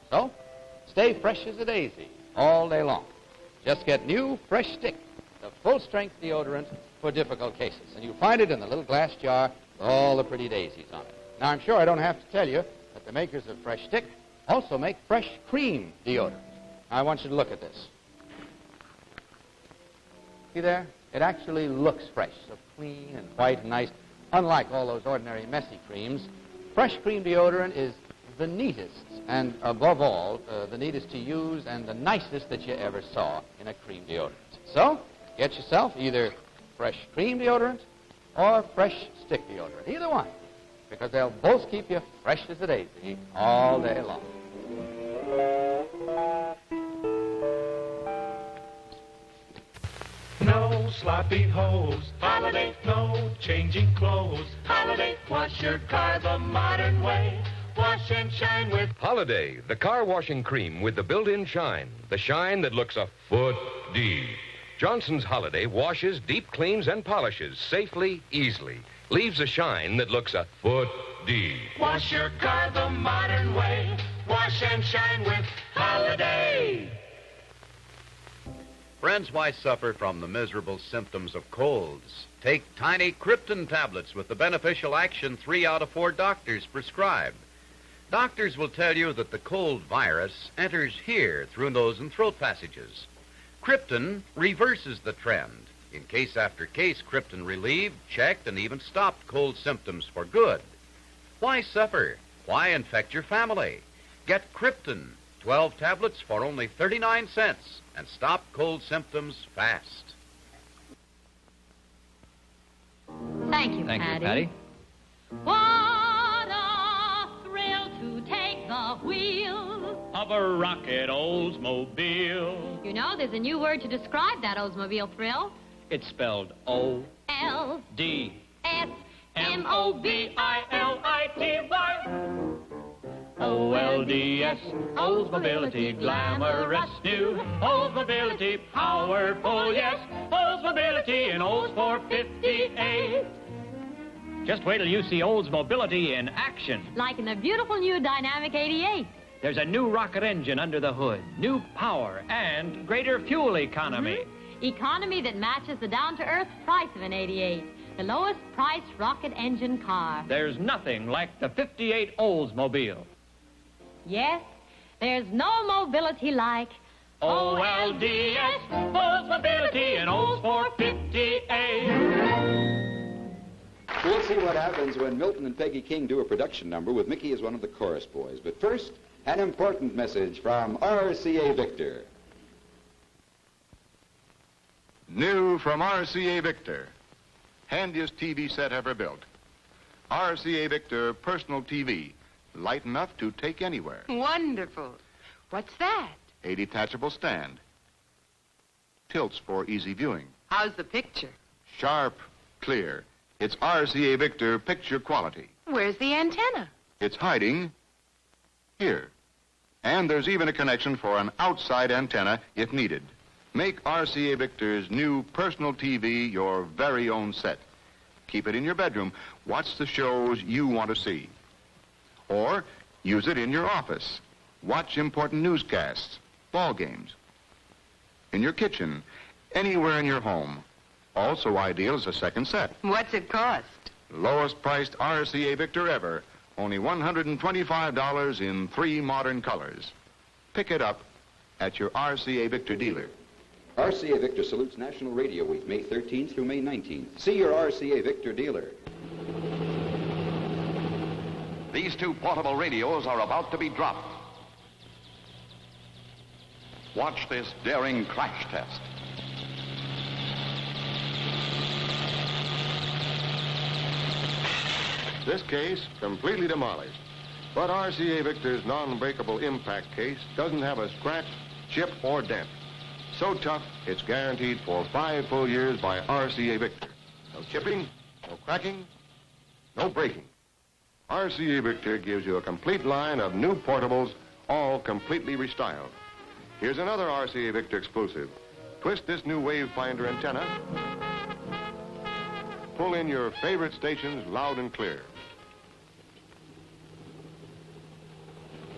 So, stay fresh as a daisy all day long. Just get new Fresh Stick, the full-strength deodorant for difficult cases. And you'll find it in the little glass jar with all the pretty daisies on it. Now, I'm sure I don't have to tell you that the makers of Fresh Stick also make Fresh Cream deodorant. I want you to look at this. See there? It actually looks fresh, so clean and white and nice. Unlike all those ordinary messy creams, Fresh Cream deodorant is the neatest and, above all, the neatest to use and the nicest that you ever saw in a cream deodorant. So, get yourself either Fresh Cream deodorant or Fresh Stick deodorant, either one, because they'll both keep you fresh as a daisy all day long. No sloppy hose, Holiday. No changing clothes, Holiday. Wash your car the modern way. Wash and shine with Holiday, the car washing cream with the built-in shine. The shine that looks a foot deep. Johnson's Holiday washes, deep cleans, and polishes safely, easily. Leaves a shine that looks a foot deep. Wash your car the modern way. Wash and shine with Holiday. Friends, why suffer from the miserable symptoms of colds? Take tiny Krypton tablets with the beneficial action 3 out of 4 doctors prescribe. Doctors will tell you that the cold virus enters here through nose and throat passages. Krypton reverses the trend. In case after case, Krypton relieved, checked, and even stopped cold symptoms for good. Why suffer? Why infect your family? Get Krypton, 12 tablets for only 39 cents, and stop cold symptoms fast. Thank you, Thank Patty. you, Patty. What a thrill to take the wheel of a rocket Oldsmobile. You know, there's a new word to describe that Oldsmobile thrill. It's spelled O-D-S-M-O-B-I-L-I-T-Y. O-L-D-S, Oldsmobility, glamorous new. Oldsmobility, powerful, yes. Oldsmobility in Olds 458. Just wait till you see Oldsmobility in action. Like in the beautiful new Dynamic 88. There's a new rocket engine under the hood, new power, and greater fuel economy. Economy that matches the down-to-earth price of an 88. The lowest priced rocket engine car. There's nothing like the 58 Oldsmobile. Yes, there's no mobility like O-L-D-S, Oldsmobility in Olds 458. We'll see what happens when Milton and Peggy King do a production number with Mickey as one of the chorus boys. But first, an important message from RCA Victor. New from RCA Victor. Handiest TV set ever built. RCA Victor Personal TV. Light enough to take anywhere. Wonderful. What's that? A detachable stand. Tilts for easy viewing. How's the picture? Sharp, clear. It's RCA Victor picture quality. Where's the antenna? It's hiding here. And there's even a connection for an outside antenna if needed. Make RCA Victor's new personal TV your very own set. Keep it in your bedroom. Watch the shows you want to see. Or use it in your office. Watch important newscasts, ball games. In your kitchen, anywhere in your home. Also ideal as a second set. What's it cost? Lowest priced RCA Victor ever. Only $125 in 3 modern colors. Pick it up at your RCA Victor dealer. RCA Victor salutes National Radio Week, May 13th through May 19th. See your RCA Victor dealer. These 2 portable radios are about to be dropped. Watch this daring crash test. This case, completely demolished. But RCA Victor's non-breakable impact case doesn't have a scratch, chip, or dent. So tough, it's guaranteed for 5 full years by RCA Victor. No chipping, no cracking, no breaking. RCA Victor gives you a complete line of new portables, all completely restyled. Here's another RCA Victor exclusive. Twist this new wave finder antenna. Pull in your favorite stations loud and clear.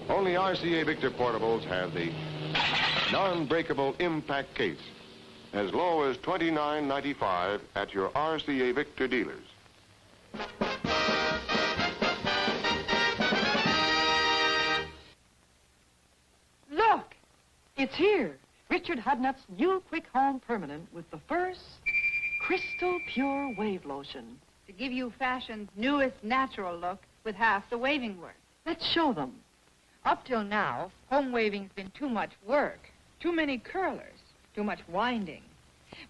Only RCA Victor portables have the non-breakable impact case. As low as $29.95 at your RCA Victor dealers. Look! It's here. Richard Hudnut's new Quick Home Permanent with the first crystal pure wave lotion. To give you fashion's newest natural look with half the waving work. Let's show them. Up till now, home waving's been too much work, too many curlers, too much winding.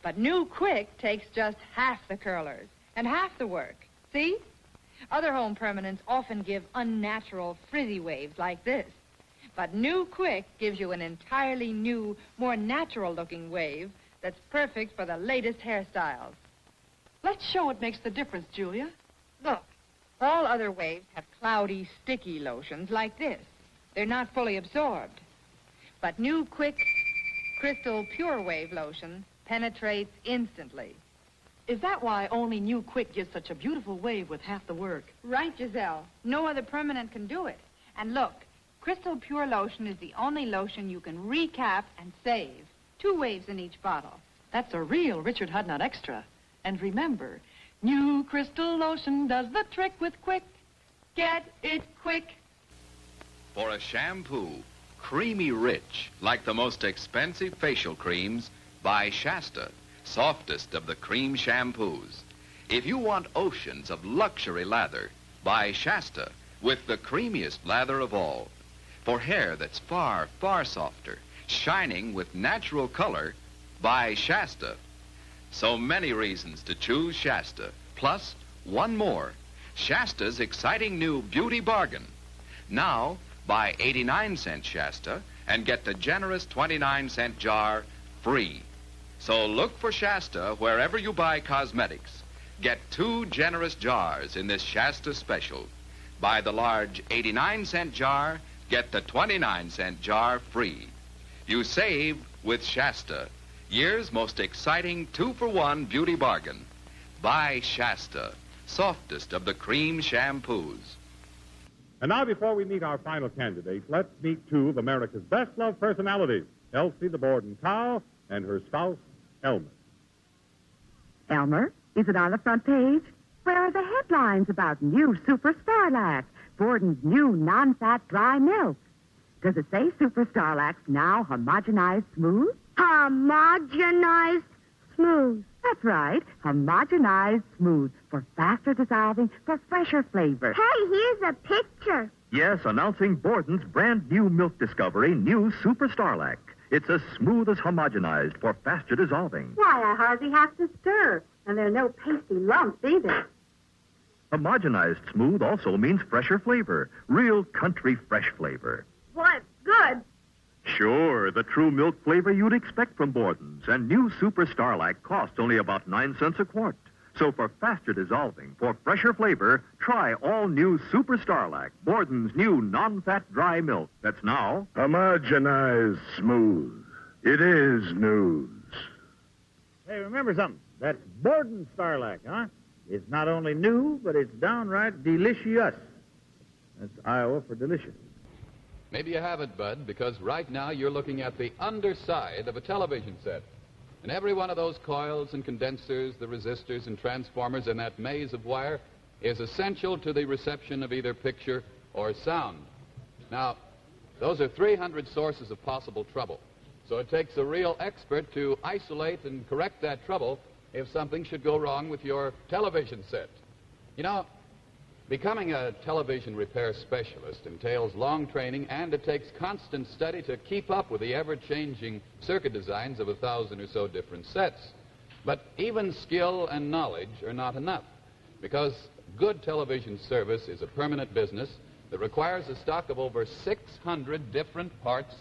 But New Quick takes just half the curlers and half the work. See? Other home permanents often give unnatural, frizzy waves like this. But New Quick gives you an entirely new, more natural-looking wave that's perfect for the latest hairstyles. Let's show what makes the difference, Julia. Look, all other waves have cloudy, sticky lotions like this. They're not fully absorbed. But New Quick Crystal Pure Wave Lotion penetrates instantly. Is that why only New Quick gives such a beautiful wave with half the work? Right, Giselle. No other permanent can do it. And look, Crystal Pure Lotion is the only lotion you can recap and save. 2 waves in each bottle. That's a real Richard Hudnut Extra. And remember, new Crystal Lotion does the trick with Quick. Get it quick. For a shampoo, creamy rich, like the most expensive facial creams, buy Shasta, softest of the cream shampoos. If you want oceans of luxury lather, buy Shasta, with the creamiest lather of all. For hair that's far, far softer, shining with natural color, buy Shasta. So many reasons to choose Shasta, plus one more, Shasta's exciting new beauty bargain. Now, buy 89-cent Shasta and get the generous 29-cent jar free. So look for Shasta wherever you buy cosmetics. Get 2 generous jars in this Shasta special. Buy the large 89-cent jar, get the 29-cent jar free. You save with Shasta, year's most exciting 2-for-1 beauty bargain. Buy Shasta, softest of the cream shampoos. And now, before we meet our final candidates, let's meet 2 of America's best-loved personalities, Elsie the Borden cow and her spouse, Elmer. Elmer, is it on the front page? Where are the headlines about new Super Starlac, Borden's new non-fat dry milk? Does it say Super Starlac now homogenized smooth? Homogenized smooth. That's right, homogenized smooth for faster dissolving, for fresher flavor. Hey, here's a picture. Yes, announcing Borden's brand new milk discovery, new Super Starlac. It's as smooth as homogenized for faster dissolving. Why, I hardly have to stir, and there are no pasty lumps either. Homogenized smooth also means fresher flavor, real country fresh flavor. Boy, it's good. Sure, the true milk flavor you'd expect from Borden's. And new Super Starlac costs only about 9 cents a quart. So for faster dissolving, for fresher flavor, try all new Super Starlac, Borden's new non-fat dry milk. That's now homogenized smooth. It is news. Hey, remember something. That's Borden Starlac, huh? It's not only new, but it's downright delicious. That's Iowa for delicious. Maybe you have it, Bud, because right now you're looking at the underside of a television set. And every one of those coils and condensers, the resistors and transformers in that maze of wire is essential to the reception of either picture or sound. Now, those are 300 sources of possible trouble. So it takes a real expert to isolate and correct that trouble if something should go wrong with your television set. You know, becoming a television repair specialist entails long training, and it takes constant study to keep up with the ever-changing circuit designs of 1,000 or so different sets. But even skill and knowledge are not enough, because good television service is a permanent business that requires a stock of over 600 different parts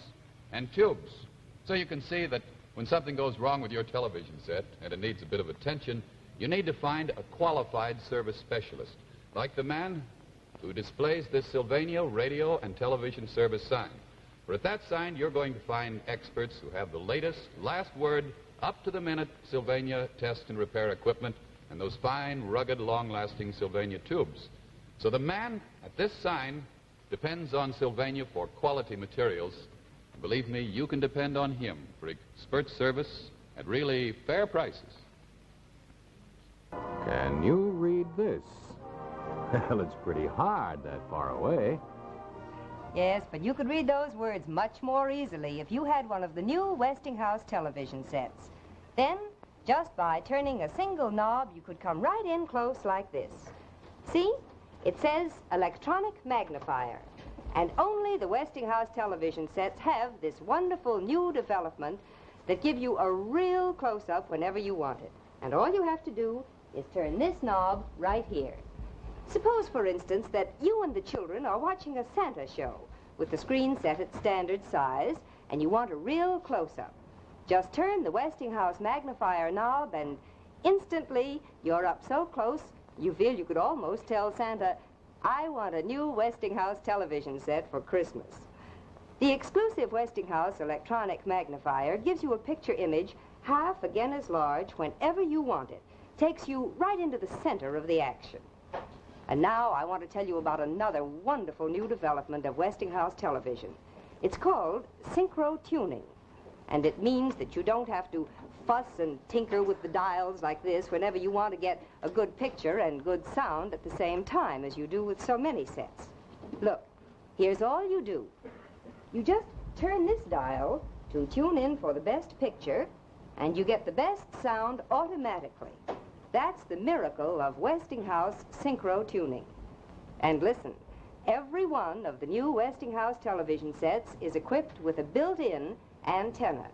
and tubes. So you can see that when something goes wrong with your television set and it needs a bit of attention, you need to find a qualified service specialist, like the man who displays this Sylvania radio and television service sign. For at that sign, you're going to find experts who have the latest, last word, up-to-the-minute Sylvania test and repair equipment and those fine, rugged, long-lasting Sylvania tubes. So the man at this sign depends on Sylvania for quality materials. And believe me, you can depend on him for expert service at really fair prices. Can you read this? Well, it's pretty hard that far away. Yes, but you could read those words much more easily if you had one of the new Westinghouse television sets. Then, just by turning a single knob, you could come right in close like this. See? It says electronic magnifier. And only the Westinghouse television sets have this wonderful new development that give you a real close-up whenever you want it. And all you have to do is turn this knob right here. Suppose, for instance, that you and the children are watching a Santa show with the screen set at standard size, and you want a real close-up. Just turn the Westinghouse magnifier knob, and instantly you're up so close you feel you could almost tell Santa, "I want a new Westinghouse television set for Christmas." The exclusive Westinghouse electronic magnifier gives you a picture image half again as large whenever you want it. Takes you right into the center of the action. And now I want to tell you about another wonderful new development of Westinghouse television. It's called synchro tuning. And it means that you don't have to fuss and tinker with the dials like this whenever you want to get a good picture and good sound at the same time, as you do with so many sets. Look, here's all you do. You just turn this dial to tune in for the best picture, and you get the best sound automatically. That's the miracle of Westinghouse synchro tuning. And listen, every one of the new Westinghouse television sets is equipped with a built-in antenna.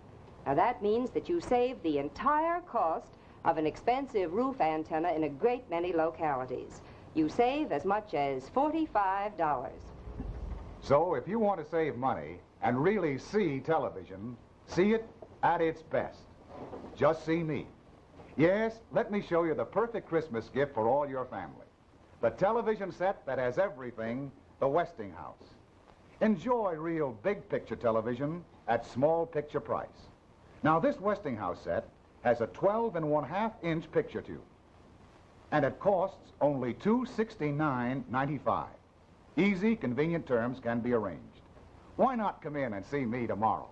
Now that means that you save the entire cost of an expensive roof antenna in a great many localities. You save as much as $45. So if you want to save money and really see television, see it at its best. Just see me. Yes, let me show you the perfect Christmas gift for all your family. The television set that has everything, the Westinghouse. Enjoy real big picture television at small picture price. Now this Westinghouse set has a 12.5-inch picture tube. And it costs only $269.95. Easy, convenient terms can be arranged. Why not come in and see me tomorrow?